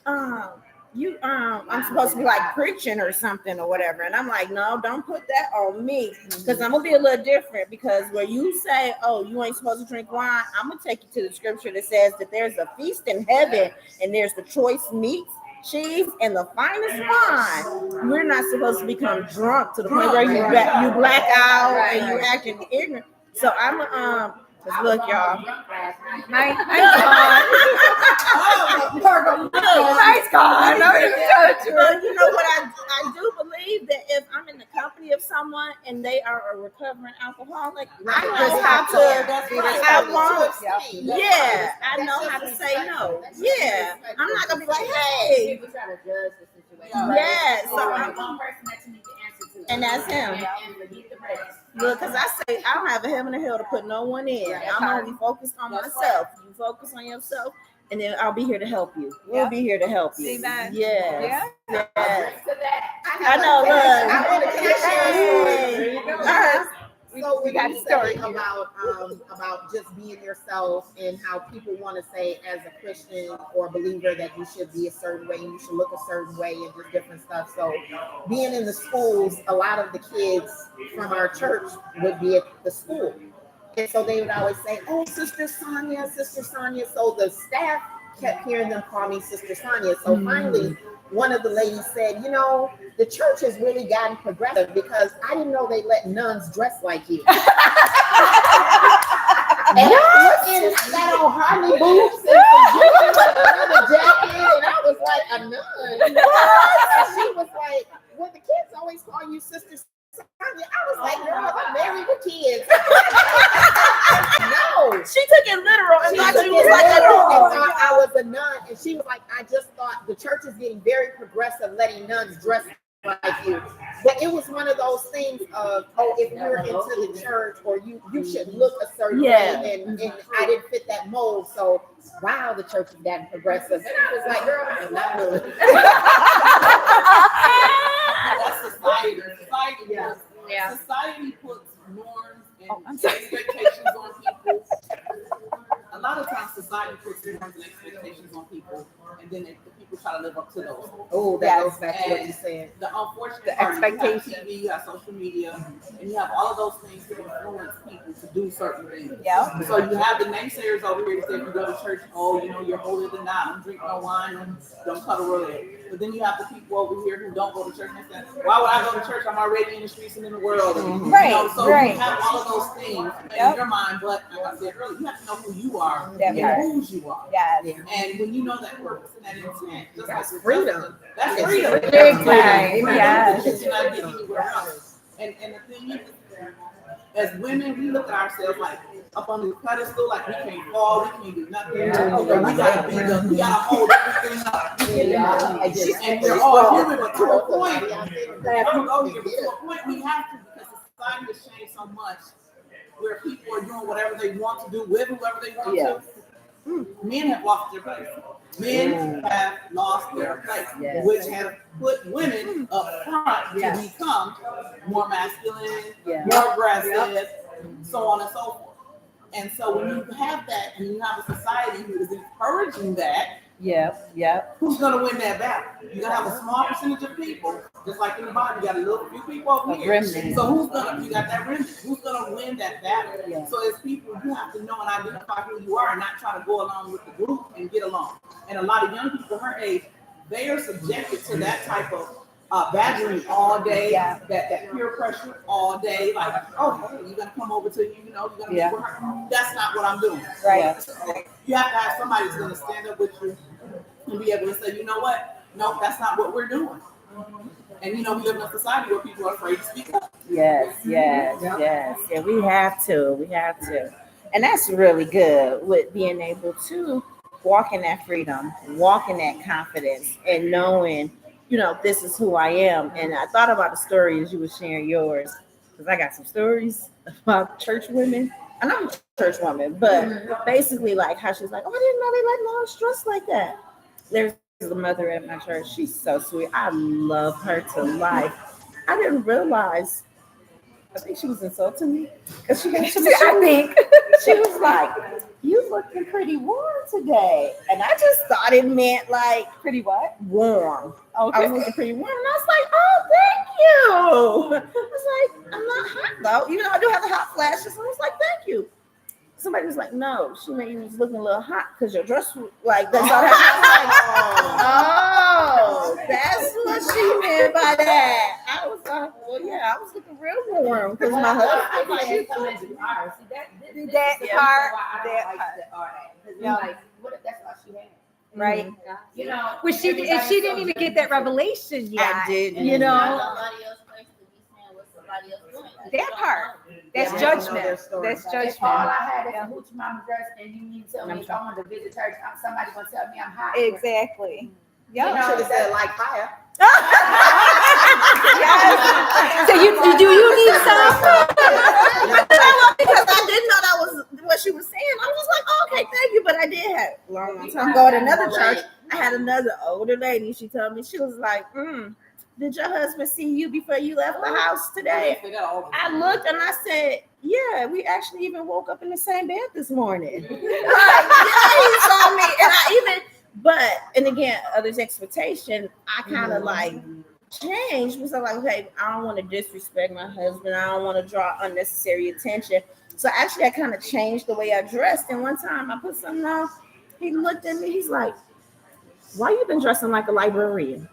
I'm supposed to be like preaching or something or whatever. And I'm like, no, don't put that on me because I'm gonna be a little different. Because where you say, oh, you ain't supposed to drink wine, I'm gonna take you to the scripture that says that there's a feast in heaven and there's the choice meats, cheese, and the finest wine. We're not supposed to become drunk to the point where you black out and you acting ignorant. So I'm cause look, y'all. Nice God. Nice God. No, you But you know what? I do believe that if I'm in the company of someone and they are a recovering alcoholic, I know how to. I know how to say no. Yeah, I'm not gonna be like, hey. People try to judge the situation. Yes, so Or I'm, one person that you need to answer to. and that's him. And forget the rest. Look, because I say I don't have a heaven or hell to put no one in. I'm only focused on myself. You focus on yourself, and then I'll be here to help you. We'll be here to help you. Amen. Yes. Yeah. Yes. To that. I know. Look. I want to Hey. So We we got got a story story about just being yourself and how people want to say as a Christian or a believer that you should be a certain way and you should look a certain way and just different stuff. So being in the schools, a lot of the kids from our church would be at the school. And so they would always say, oh, Sister Sonia, Sister Sonia. So the staff kept hearing them call me Sister Sonia. So finally, one of the ladies said, you know, the church has really gotten progressive because I didn't know they let nuns dress like you. And I'm looking at old Harley boots and another jacket, and I was like, a nun? And she was like, well, the kids always call you Sister Sonia. I was like, girl, I'm married with kids. No. She took it literal and thought she was like I a thought I was a nun, and she was like, I just thought the church is getting very progressive, letting nuns dress like you. But it was one of those things of, oh, if you're into the church or you should look a certain way, and I didn't fit that mold. So wow, the church is gotten progressive. And I was like, girl, I'm not really. That's society. Society puts norms and expectations on people. A lot of times society puts norms and expectations on people, and then the people try to live up to those. Oh, that goes back to what you said. The unfortunate The part is you have expectation. TV, you have social media, and you have all of those things to influence people to do certain things. Yeah. So you have the naysayers over here that say if you go to church, oh, you know, you're holier than thou. Don't drink no wine, don't cut a rug. But then you have the people over here who don't go to church and say, why would I go to church? I'm already in the streets and in the world. And, Right, you know, so right. you have all of those things in your mind, but like I said earlier, you have to know who you are That and part. whose you are. Yes. And when you know that purpose and that intent, just That's like freedom. That's freedom. Big time. Yes. Because you're not getting anywhere else. And the thing is, as women, we look at ourselves like up on the pedestal, like we can't fall, we can't do nothing. We gotta hold everything up. And we're all human, but to a point, we have to, because society has changed so much, where people are doing whatever they want to do with whoever they want to. Men have lost their place. Men have lost their place, which has put women up front to become more masculine, more aggressive, so on and so forth. And so when you have that, and you have a society who is encouraging that, who's going to win that battle? You're going to have a small percentage of people, just like in the Bible, you got a little few people over here. So who's going to, you got that remnant, who's going to win that battle? So as people, you have to know and identify who you are and not try to go along with the group and get along. And a lot of young people her age, they are subjected to that type of badgering all day, that peer pressure all day, like, oh, hey, you're going to come over to you, you know, you're going to meet with her. That's not what I'm doing. Right. So you have to have somebody who's going to stand up with you and be able to say, you know what? No, that's not what we're doing. And you know, we live in a society where people are afraid to speak up. Yes. Yeah, we have to. And that's really good with being able to walk in that freedom, walk in that confidence, and knowing, you know, this is who I am. And I thought about the story as you were sharing yours, because I got some stories about church women. And I'm a church woman, but basically like how she's like, oh, I didn't know they let moms dress like that. There's the mother at my church. She's so sweet. I love her to life. I didn't realize, I think she was insulting me because she came to me. I think she was like, "You looking pretty warm today," and I just thought it meant like pretty what? Warm. Okay. I was looking pretty warm, and I was like, "Oh, thank you." I was like, "I'm not hot though, even though I do have the hot flashes." And I was like, "Thank you." Somebody was like, "No, she made you was looking a little hot because your dress was like that's all that." Oh, that's what she meant by that. I was like, well, yeah, I was looking real warm because my husband. Like, what if that's all she had? Right. You know, Well, she didn't even get that revelation yet. I didn't. You know, Nobody else supposed to be saying what somebody else doing. that part. That's judgment. That's if judgment. all I had is a hoochie mama dress, and you mean tell me if I want to visit church, somebody gonna tell me I'm hot. Exactly. You know, Should have said like fire. So do you need some? Because I didn't know that was what she was saying. I was like, oh, okay, thank you. But I did have a long time ago at another church. I had another older lady. She told me, she was like, did your husband see you before you left the house today? I looked and I said, yeah, we actually even woke up in the same bed this morning. Like, yeah, he saw me. And I even, and again, others' expectation, I kind of like changed because I'm like, okay, I don't want to disrespect my husband. I don't want to draw unnecessary attention. So actually, I kind of changed the way I dressed. And one time I put something on, he looked at me, he's like, why you been dressing like a librarian?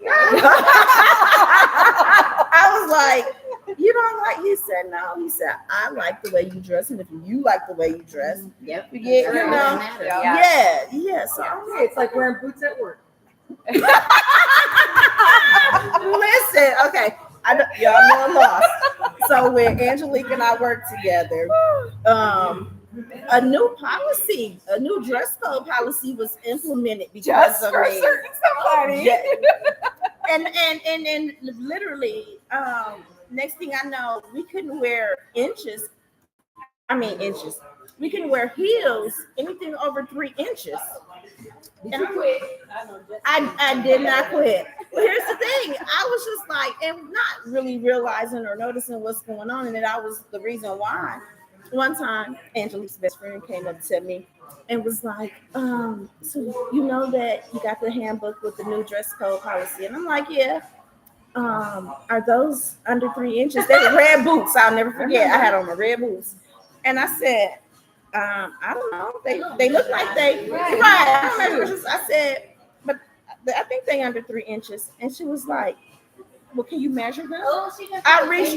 I was like, you don't like, he said, no. He said, I like the way you dress. And if you like the way you dress, you know, yeah. So It's like wearing boots at work. listen, okay. Y'all know I'm lost. So when Angelique and I worked together, a new policy, a new dress code policy was implemented because of me. Somebody. Yeah. And literally, next thing I know, we couldn't wear inches. We couldn't wear heels, anything over 3 inches. And I did not quit. Well, here's the thing. I was just like, and not really realizing or noticing what's going on. And that was the reason why. One time, Angelique's best friend came up to me and was like, so you know that you got the handbook with the new dress code policy? And I'm like, yeah. Are those under 3 inches? They were red boots. I'll never forget. I had on my red boots. And I said, I don't know. They look like they right. I don't remember. I said, but I think they under 3 inches. And she was like, well, can you measure them? I reached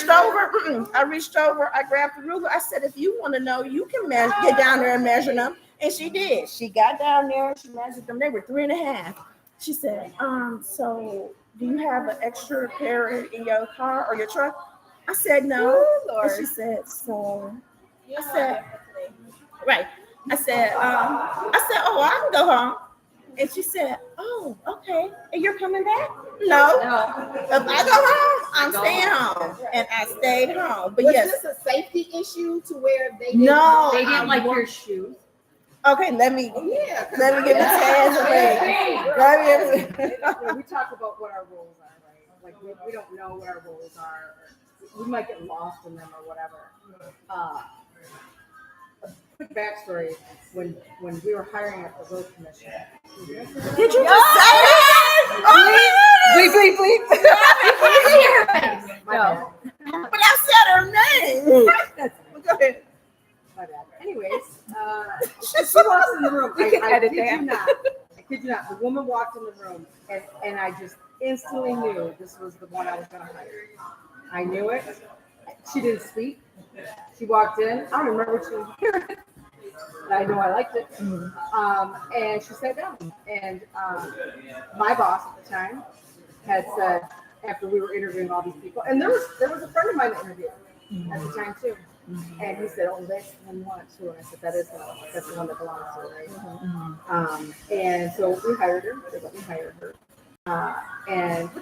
over. I grabbed the ruler. I said, if you want to know, you can get down there and measure them. And she did. She got down there. She measured them. They were 3.5. She said, so do you have an extra pair in your car or your truck? I said no. Ooh, Lord. And she said, so I said, right. I said, oh, I can go home. And she said, oh, okay. And you're coming back? No. If I go home, I'm staying home. And I stayed home. But Was yes. this a safety issue to where they They didn't like your shoes. Okay, let me Yeah. get the tags away. We talk about what our roles are, right? Like we don't know what our roles are. We might get lost in them or whatever. A quick backstory: when we were hiring at the road commission. Did you just say that? Bleep. My bad. But I said her name. Go ahead. My bad. Anyways, she walks in the room. We can edit kid that. you not. I kid you not. The woman walked in the room, and I just instantly knew this was the one I was going to hire. I knew it. She didn't speak. She walked in. I don't remember what she was hearing. I know I liked it. And she sat down. And my boss at the time had said, after we were interviewing all these people, and there was a friend of mine that interviewed at the time too. And he said, oh, that's the one you want too. And I said, that's the one that belongs to her, right? And so we hired her. They let me hire her. But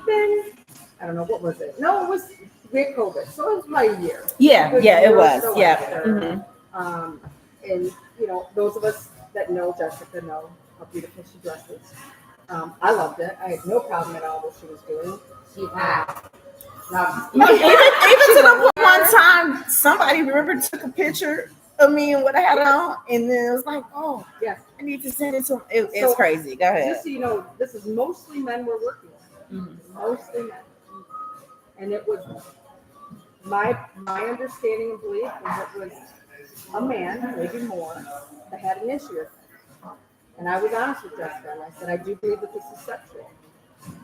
then, I don't know, what was it? No, it was we had COVID. So it was like a year. Yeah, it was. So Yeah. after. And, you know, those of us that know Jessica know how beautiful she dresses. I loved it. I had no problem at all what she was doing. She's hot. Even to the one time, somebody took a picture of me and what I had on, and then it was like, oh, yes, I need to send it to them. It's crazy. Go ahead. Just so you know, this is mostly men we're working with. Mostly men. And it was my understanding and belief was it was a man, maybe more, that had an issue with it. And I was honest with Jessica, and I said, I do believe that this is sexual.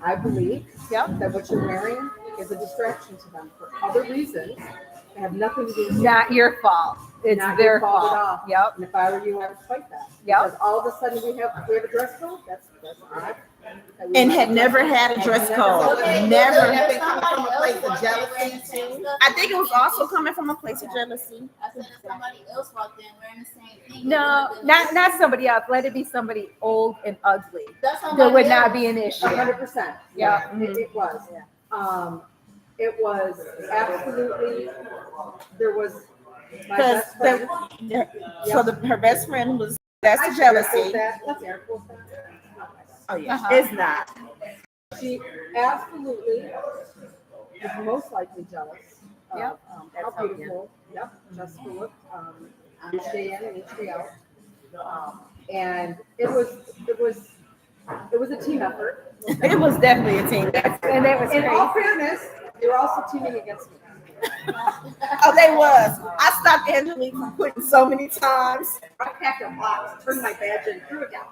I believe that what you're wearing is a distraction to them for other reasons that have nothing to do with Not your fault. It's not their your fault fault. at all. Yep. And if I were you, I would fight that. Yep. Because all of a sudden we have a dress code. That's odd. And had never had a dress code. Never. Have been coming from a place of jealousy too. I think it was also coming from a place of jealousy. I said if somebody else walked in wearing the same thing. No, not somebody else. Let it be somebody old and ugly. That's That would not be an issue. 100%. Yeah. It was. It was absolutely. There was my Because best friend. her best friend was that's I the shared jealousy. that. Let's air quote that. Oh yeah, Uh-huh. it's not. She absolutely is most likely jealous of Yep. how beautiful Jessica looked each day in and each day out. And it was a team effort. It was definitely a team. And in all fairness, they were also teaming against me. Oh, they was. I stopped Angelique from quitting so many times. I packed a box, turned my badge in, threw it down.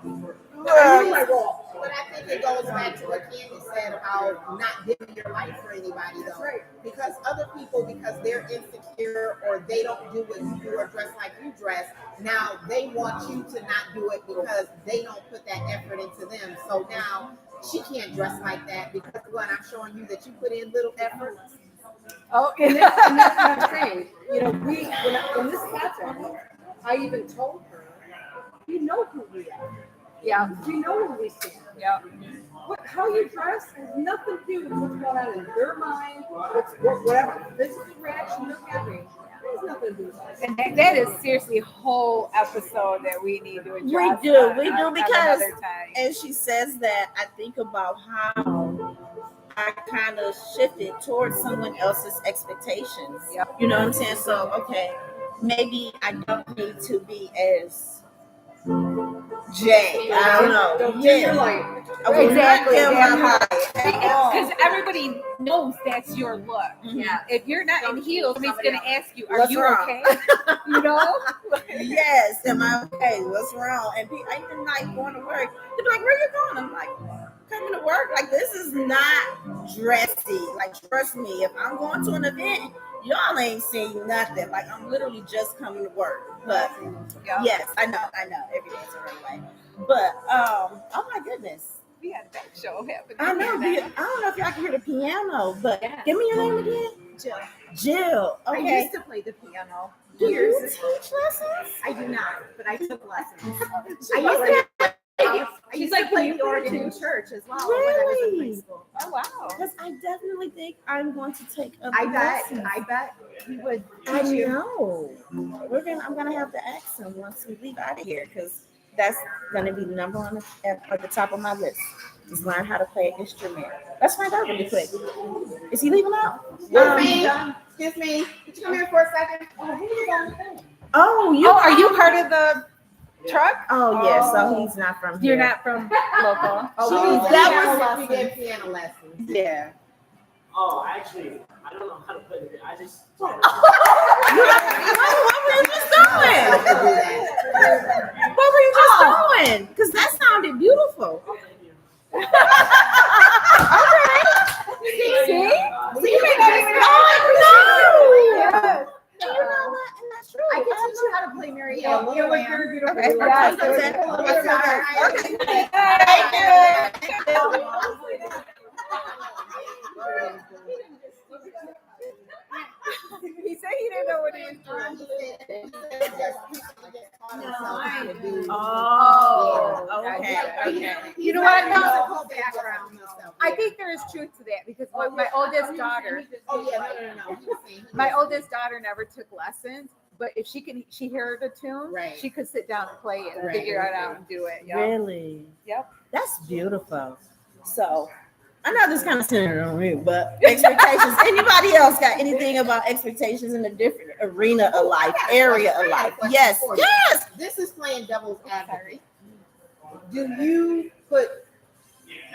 I Well, knew my role. But I think it goes back to what Candy said about not giving your life for anybody, That's though. right. Because other people, because they're insecure or they don't do what you do or dress like you dress, now they want you to not do it because they don't put that effort into them. So now she can't dress like that because what I'm showing you that you put in little effort. Oh, And that's what I'm saying. You know, when this happened, I even told her, you know who we are. yeah. You know who we stand. Yeah. How you dress has nothing to do with what's going on in their mind, whatever physical reaction they're having. It has nothing to do with us. And that is seriously a whole episode that we need to address. we do on because, another time. and she says that I think about how I kind of shifted towards someone else's expectations. Yep. You know what I'm saying? So okay, maybe I don't need to be as Jaye. I don't know. Don't dim your light. I will Exactly. not dim my light at all. Because everybody knows that's your look. Yeah. If you're not in heels, somebody's going to ask you, "Are What's you wrong?" okay?" You know. Yes, am I okay? What's wrong? And I even like going to work. They're like, "Where you going?" I'm like, "Coming to work." Like, this is not dressy. Like, trust me, if I'm going to an event, y'all ain't seen nothing. Like, I'm literally just coming to work. But Yeah. yes, I know. Every day's a runway. But oh my goodness. We had that show happening. I know. I don't know if y'all can hear the piano, but give me your name again. Jill. I Okay. used to play the piano Do you years teach ago. lessons? I do not, but I took lessons. I She's used like, to play can the you organ play in church as well Really? when I was in high school. Oh wow. Because I definitely think I'm going to take a I lesson. bet he would I teach you. know. I'm gonna have to ask him once we leave out of here because that's gonna be number one at the top of my list. Is learn how to play an instrument. Let's find out really quick. Is he leaving out? Excuse me. Could you come here for a second? Oh, you. Oh, are you part of the truck? Oh yeah. So he's not from here. You're not from local. We did piano lessons. Yeah. Oh, actually, I don't know how to play the I just. What were you just doing? What were you just doing? Because that sounded beautiful. See? See, you may not even know. You know what? And that's true. I can teach you how to play Mary Ellen. Okay. Okay. He said he didn't know what he was doing. Oh, okay. You know what? No, Background. I think there is truth to that because my oldest daughter, Oh yeah, no. my oldest daughter never took lessons, but if she heard a tune, Right. she could sit down and play it and Right. figure it out and do it. Yep. Really? Yep. That's beautiful. So, I know this kind of centered on me, but expectations. Anybody else got anything about expectations in a different arena of life, area of life? Yes. Yes. This is playing devil's advocate. Do you put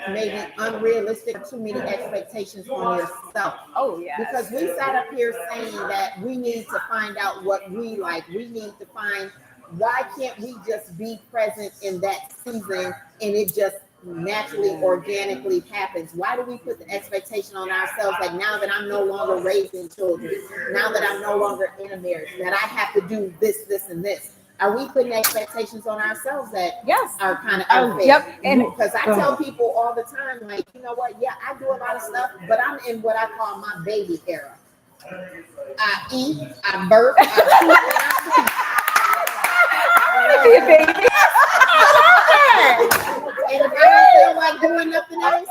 maybe unrealistic or too many expectations on yourself? Oh yeah. Because we sat up here saying that we need to find out what we like. We need to find, why can't we just be present in that season and it just naturally, organically happens? Why do we put the expectation on ourselves that now that I'm no longer raising children, now that I'm no longer in a marriage, that I have to do this, this, and this? Are we putting expectations on ourselves that Yes. are kind of unfair? Yep. And Because I tell people all the time, like, you know what? Yeah, I do a lot of stuff, but I'm in what I call my baby era. I eat, I burp, I poop, and I be a baby. and if I don't feel like doing nothing else,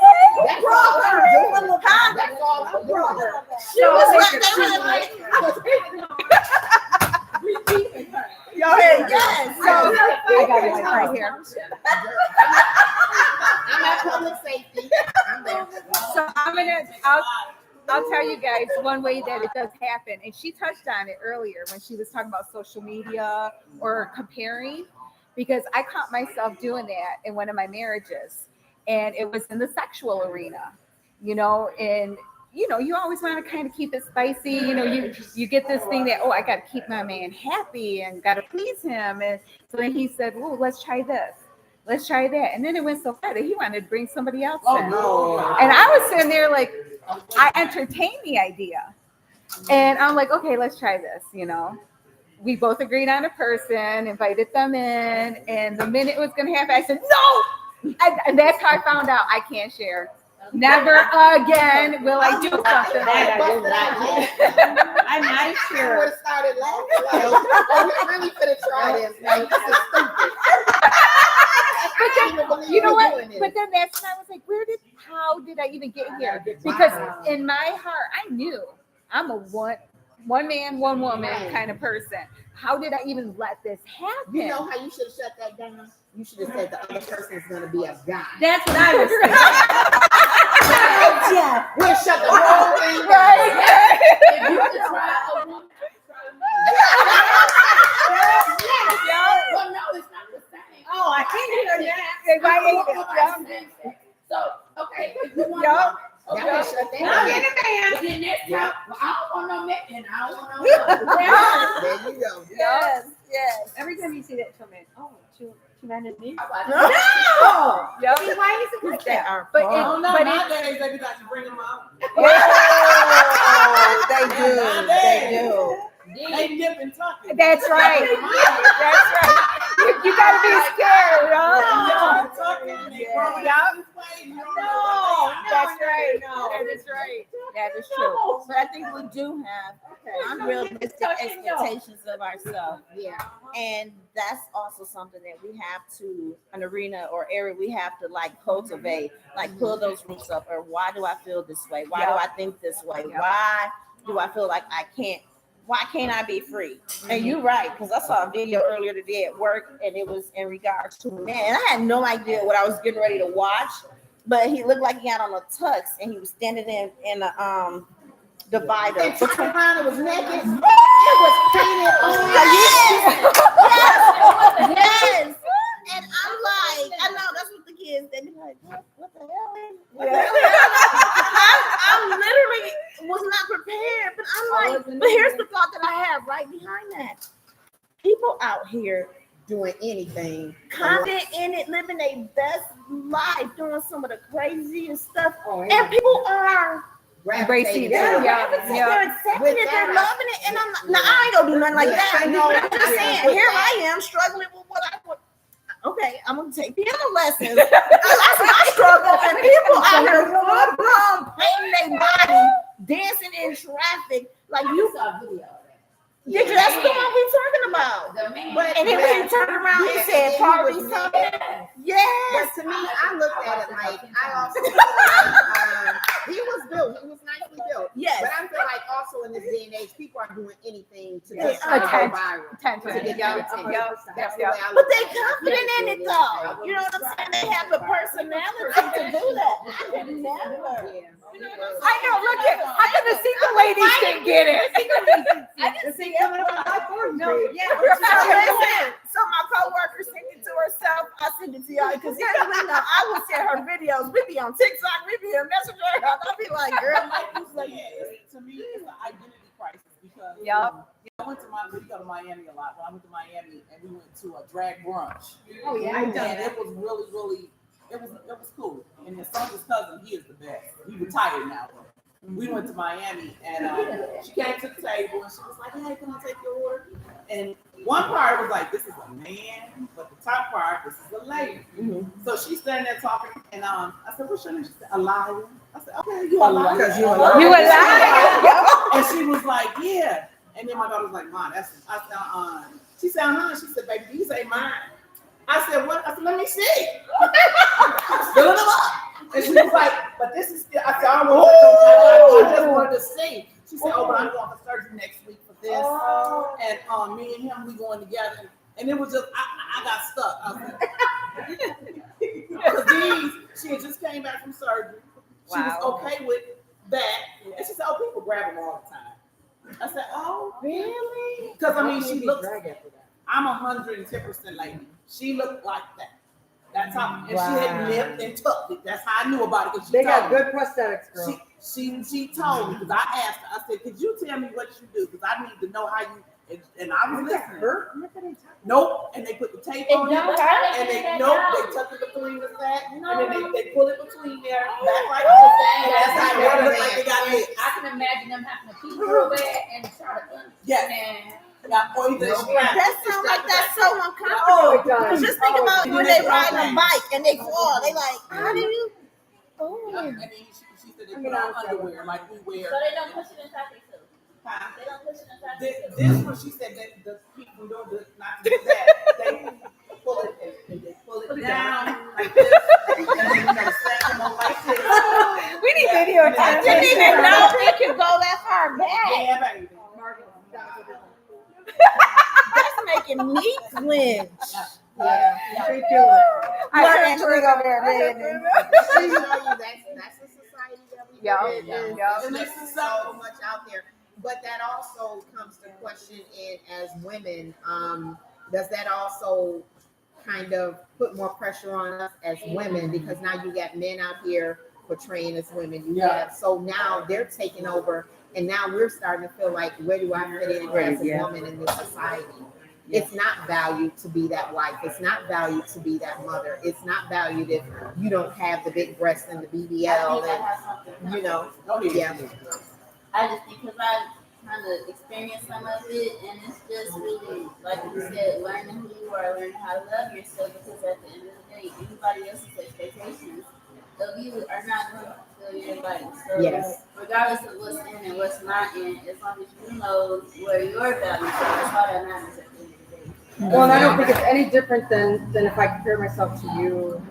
that's all I'm doing. That's all I'm doing. She was like, yo, hey, yes. So I got it right here. I'm at public safety. I'm there. So I'll tell you guys one way that it does happen, and she touched on it earlier when she was talking about social media or comparing, because I caught myself doing that in one of my marriages, and it was in the sexual arena, and you always want to kind of keep it spicy, you get this thing that, I got to keep my man happy and got to please him, and so then he said, let's try this. Let's try that. And then it went so far that he wanted to bring somebody else in. no. And I was sitting there like, I entertained the idea. And I'm like, okay, let's try this, We both agreed on a person, invited them in, and the minute it was going to happen, I said, no! And that's how I found out I can't share. Never again will I do something like that. I'm not I would have started laughing. Like, we really could have tried this. Like, this is stupid. You know what? But then that's when I was like, how did I even get here? Because in my heart, I knew I'm a one man, one woman kind of person. How did I even let this happen? You know how you should have shut that down? You should have said the other person is going to be a guy. That's what I was saying. yeah. We'll shut the whole thing down. Right. If you could try a woman, Well, no, it's not the same. Oh, I can't hear that. So, okay, if you want Yup. That would shut that I'm down. in a man. but then next time, well, I don't want no man, and I don't want no There you go. Yes. Every time you see that comment, two men and me. No. No. Yep. Why is it like that? But Oh, no, but nowadays they got to bring them out. Oh, they do. They nip and tuck it. that's right. That's right. You gotta be scared, Nip huh? and tuck it, and they grow it Yup. this way, you don't No, know. that's right. That is right. That is true. But I think we do have unrealistic expectations of ourselves. Yeah. And that's also something that we have to, an arena or area we have to like cultivate, like pull those roots up. Or why do I feel this way? Why do I think this way? Why do I feel like why can't I be free? And you're right, because I saw a video earlier today at work, and it was in regards to a man. And I had no idea what I was getting ready to watch, but he looked like he had on a tux, and he was standing in a divider. And turned around and was naked. Yes! It was painted on. Yes. And I'm like, I know that's what the kids, they be like, what the hell is I literally was not prepared, but I'm like, but here's the thought that I have right behind that. People out here Doing anything. confident in it, living their best life, doing some of the craziest stuff. And people are Embracing it. they're accepting it, they're loving it. And I'm like, no, I ain't gonna do nothing like that. I know. I'm just saying, here I am struggling with what I want. Okay, I'm gonna take piano lessons. That's my struggle. And people out here full blown, painting their body, dancing in traffic. Like you saw a video of that. did you, that's the one we talking about. The man. And then when he turned around, he said, "Party something." Yes. But to me, I looked at it like I also feel like he was built. He was nicely built. Yes. But I feel like also in this day and age, people are doing anything to Yes. just try to go viral. To get their attention. That's the way I But look they at it. confident in it though. You know what I'm saying? They have the personality to do that. I could never. Yeah. I know. Look at how come the single ladies didn't get it? I didn't see it. No, yeah. So listen, so my coworker sent it to herself. I sent it to y'all because you know I would send her videos. We be on TikTok, we be on Messenger. I'll be like, girl, Mike was like, To me, it's an identity crisis because Yup. I went to we go to Miami a lot. But I went to Miami and we went to a drag brunch. Oh yeah. And it was really, it was cool. And his son's cousin, he is the best. He retired now. We went to Miami and she came to the table and she was like, "Hey, can I take your order?" And one part was like, "This is a man," but the top part, "This is a lady." So she's standing there talking, and I said, "What's your name?" She said, "Alaya." I said, "Okay, you Alaya." Because you alive. You alive? And she was like, "Yeah." And then my daughter was like, "Mom, that's." I said, She said, "Uh-huh." She said, "Baby, you say mine." I said, "What?" I said, "Let me see." Fill it up. And she was like, "But this is still." I said, I just wanted to see. She said, "Oh, but I'm going for surgery next week for this." And me and him, we going together. And it was just, I got stuck. I was like, because she had just came back from surgery. She was okay with that. And she said, "Oh, people grab them all the time." I said, "Oh, really? because I mean, she looks, I'm 110% lady. She looked like that. That's how, and she had nipped and tucked it. That's how I knew about it. They got good prosthetics, girl. She told me, because I asked her, I said, "Could you tell me what you do? Because I need to know how you," and I was listening. Nope. And they put the tape on it. And they tuck it between the sack. And then they pull it between there, back like this. And that's how they look like they got it. I can imagine them having to keep her away and try to Yes. Or either That sounds like that's so uncomfortable. Because just think about when they ride a bike and they fall. They like, how do you? And then she said they put on underwear like we wear. So they don't push it inside themselves. Huh? They don't push it inside This themselves. one, she said that the people don't do not to do that. They pull it and they pull it down like this, and then you know, stack them on like this. We need video I time. didn't even know it could go that far back. Yeah, baby. That's making me cringe. Yeah. She do it. I can't drink over there, man. She show you that's a society that we live in. And There's this is so much out there. But that also comes to question it as women. Does that also kind of put more pressure on us as women? Because now you got men out here portraying as women. So now they're taking over, and now we're starting to feel like, where do I fit in as a woman in this society? It's not valued to be that wife. It's not valued to be that mother. It's not valued if you don't have the big breast and the BBL and, you know. Yeah. I just think because I kind of experienced some of it, and it's just really, like you said, learning who you are, learning how to love yourself, because at the end of the day, anybody else's expectations of you are not going to fulfill your life. So Yes. regardless of what's in and what's not in, as long as you know where your values are, that's all that matters at the end of the day. Well, and I don't think it's any different than if I compare myself to you,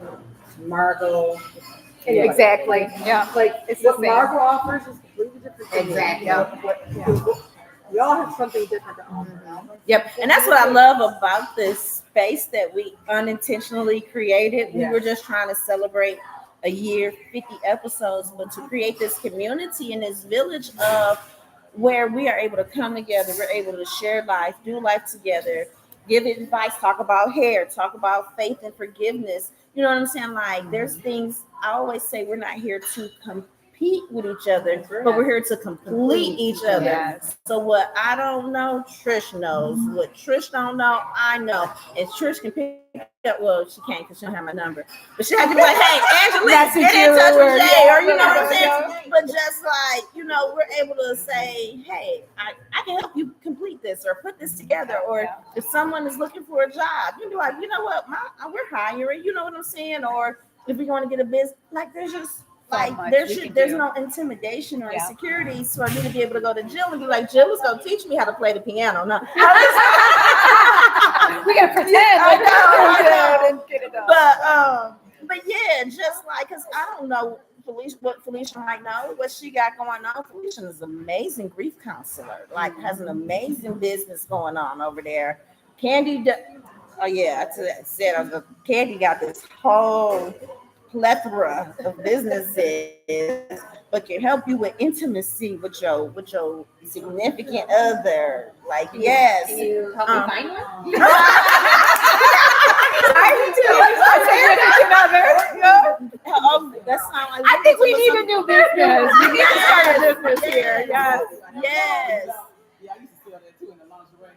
to Margo. Anyway, Exactly. Yeah. Like It's the what same. Margo offers is completely different. Than Exactly. We all have something different to offer. Yep. And that's what I love about this space that we unintentionally created. We were just trying to celebrate a year, 50 episodes, but to create this community and this village of where we are able to come together, we're able to share life, do life together, give advice, talk about hair, talk about faith and forgiveness. You know what I'm saying? Like there's things I always say we're not here to compete with each other, but we're here to complete each other. Yes. So what I don't know, Trish knows. What Trish don't know, I know. And Trish can pick up. Well, she can't because she don't have my number. But she has to be like, "Hey, Angelique, get in touch with Jaye," or you know what I'm saying. But just like we're able to say, "Hey, I can help you complete this or put this together." Or if someone is looking for a job, you can be like, "You know what? We're hiring." You know what I'm saying? Or if we want to get a business, like there's just. Like there's no intimidation or insecurities for me to be able to go to Jill and be like, Jill was gonna teach me how to play the piano. No, we gotta pretend. I know. And get it done. But yeah, just like because I don't know what Felicia might know, what she got going on. Felicia is an amazing grief counselor. Like has an amazing business going on over there. Candy, oh yeah, I said Candy got this whole plethora of businesses, but can help you with intimacy with your significant other. Like yes, Can you help me find one? That's not like I think we need a new business. We need to start a business here. Yes. Yes. Yeah, I used to sell that too in the lingerie.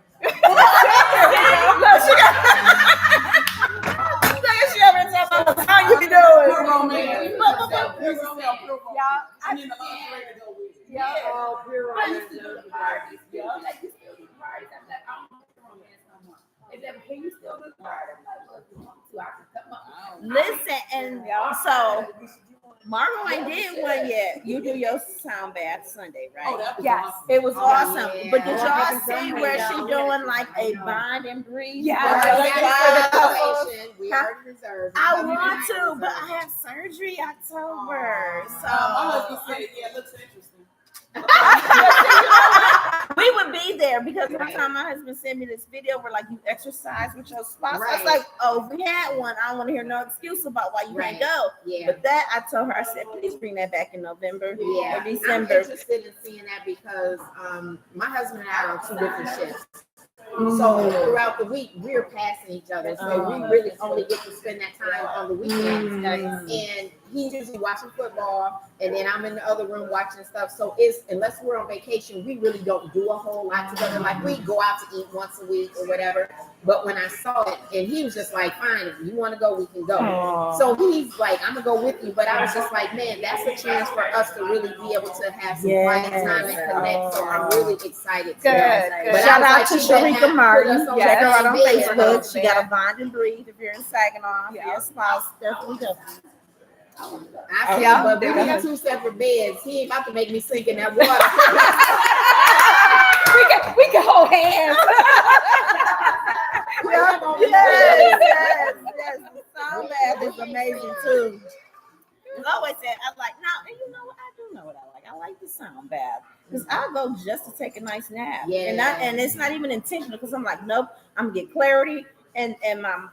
She over there talking about how you be doing. Pure romance. We used to sell pure romance. And then the lingerie to go with it. Oh, pure I used to do the parties. Like, you still do the parties. I'm like, I don't want the romance no more. Is that, can you still do the party? I'm like, well, if you want to, I can come up. Listen, and so Margo ain't did one yet. You do your sound bath Sunday, right? Oh, that was Yes. awesome. It was awesome. yeah. But did y'all see where she doing like a bind and breathe? Yeah. We already reserved. I want to, but I have surgery October. So My husband said, yeah, it looks interesting. we would be there because one time my husband sent me this video where like you exercise with your spouse. I was Right. like, oh, if we had one, I don't want to hear no excuse about why you can't go. Yeah. But that I told her, I said, please bring that back in November Yeah. or I'm December. interested in seeing that because my husband and I are on 2 different shifts. So throughout the week, we're passing each other. So we really only get to spend that time on the weekends. And he's usually watching football, and then I'm in the other room watching stuff. So it's unless we're on vacation, we really don't do a whole lot together. Like we go out to eat once a week or whatever. But when I saw it, and he was just like, fine, if you want to go, we can go. So he's like, I'm gonna go with you. But I was just like, man, that's a chance for us to really be able to have some quiet time and connect. So I'm really excited. Good. But Shout I out was to like, she better Sharika not Martin. put us on Check her that out on bed. Facebook. She got a bind and breathe if you're in Saginaw. Your spouse definitely does. I see, but we got 2 separate beds. He ain't about to make me sink in that water. We can hold hands. Yes. The sound bath is amazing too. I always said, I like, no, and you know what? I do know what I like. I like the sound bath because I go just to take a nice nap. Yeah. And it's not even intentional because I'm like, nope, I'm gonna get clarity and my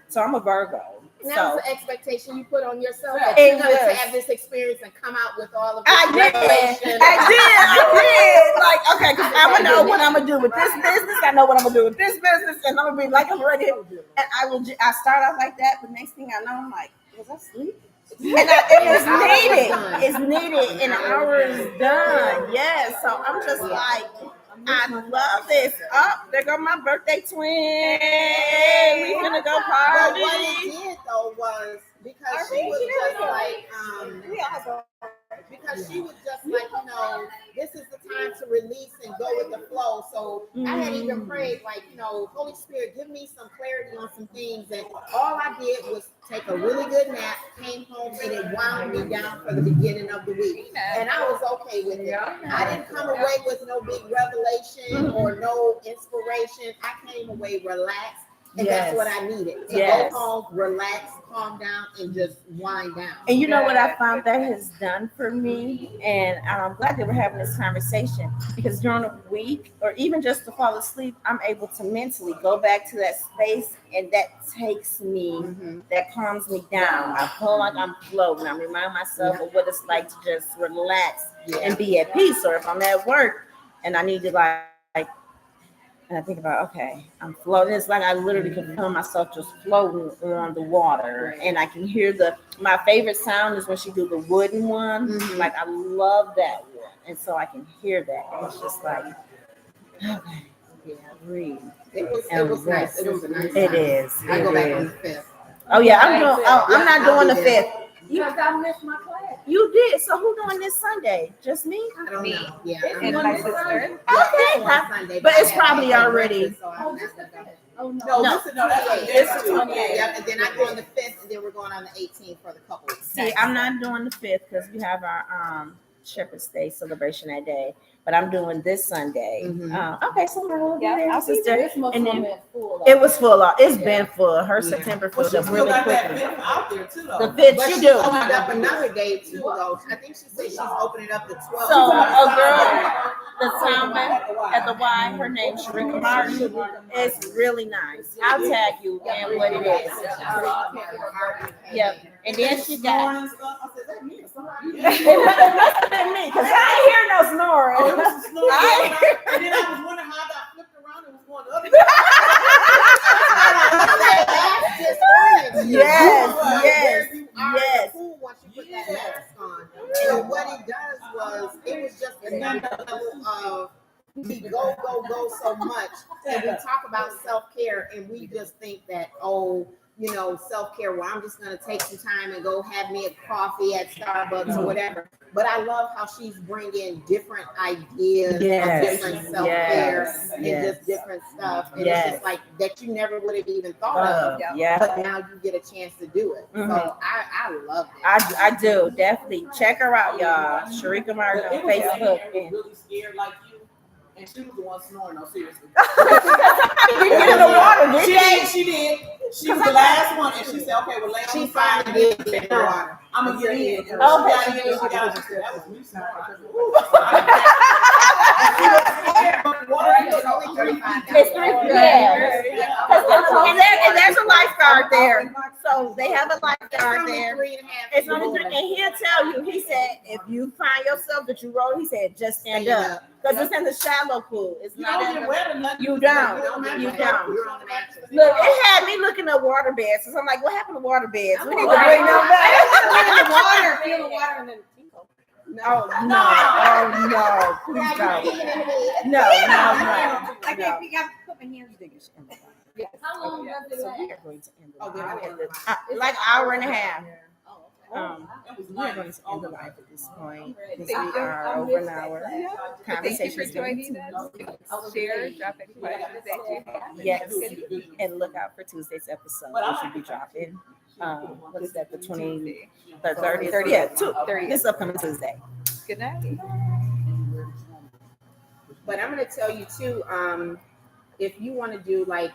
so I'm a Virgo. And that So was the expectation you put on yourself. Right. That you're It going to was. have this experience and come out with all of this I did. revelation. Like, okay, because I would know what I'm gonna do with this business. I know what I'm gonna do with this business, and I'm gonna be like I'm ready. And I start off like that, but next thing I know, I'm like, was I sleep? And it's needed. It's needed, and the hour is done. Yes. So I'm just like, I love this. Oh, there go my birthday twin. We gonna go But party. what it did though was because she was just like, because because she was just like, this is the time to release and go with the flow. So I had even prayed, like, Holy Spirit, give me some clarity on some things. And all I did was take a really good nap, came home, and it wound me down for the beginning of the week. And I was okay with it. I didn't come away with no big revelation or no inspiration. I came away relaxed. And that's what I needed, to go home, relax, calm down, and just wind down. And you know what I found that has done for me? And I'm glad that we're having this conversation, because during the week, or even just to fall asleep, I'm able to mentally go back to that space, and that takes me, that calms me down. I feel like I'm floating. I remind myself of what it's like to just relax and be at peace. Or if I'm at work and I need to and I think about, okay, I'm floating. It's like I literally can feel myself just floating on the water. And I can hear my favorite sound is when she do the wooden one. Like, I love that one. And so I can hear that. And it's just like, okay, breathe. It was nice. It was a nice time. It is. I go back on the 5th. Oh, yeah, I'm not doing the 5th. Because I missed my class. You did. So who doing this Sunday? Just me? I don't know. Yeah. And my sister. Okay. But it's probably already. Oh, this the 5th. Oh, No, No. this is the 28th. This is 28th. Yep, and then I go on the 5th, and then we're going on the 18th for the couple. See, I'm not doing the 5th because we have our Shepherd's Day celebration that day. But I'm doing this Sunday. Okay, so we'll be there, sister. This must And have then been full. it was full. It's been full. Her September filled up really quickly. out there too, though. The 5th, But you she do. opened up another day too, though. I think she said she's opening up the 12th. So a girl, the soundman at the Y, her name's Sharika Martin. It's really nice. I'll tag you and what it is. Yep. And then she got. It must have been me, because I ain't hear no snoring. Oh, it was some snoring. And then I was wondering how I got flipped around and was going the other way. Yes. Once you put that mask on. And what it does was, it was just another level of, we go so much. And we talk about self-care, and we just think that, self-care, well, I'm just going to take some time and go have me a coffee at Starbucks or whatever. But I love how she's bringing different ideas of different self-care and just different stuff. And it's just like that you never would have even thought of. But now you get a chance to do it. So I love it. I do. Definitely. Check her out, y'all. Sharika Martin on Facebook. And really scared like you. And she was the one snoring, no, seriously. You get in the water, did you? She did. She was the last one, and she said, okay, well, lay on She the side. finally did get in the water. I'm going to get in. Okay. That was me snoring. It's only 35. It's 3 and there's a lifeguard there. So they have a lifeguard there. It's only 3, and he'll tell you. He said, if you find yourself that you roll, he said, just stand up. Because it's in the shallow pool. It's not in the. You don't. Look, it had me looking at water beds. So I'm like, what happened to water beds? We need to bring them back. Feel the water and then Oh no! Please don't. No. I can't put my hands diggers. How long does it last? We are going to end the like hour and a half. We are going to end the live at this point because we are over an hour. Thank you for joining us. Share, drop any questions that you have. Yes, and look out for Tuesday's episode. We should be dropping. What is that? The 20th, 30th? Yeah, 30th. This upcoming Tuesday. Good night. But I'm going to tell you too, if you want to do like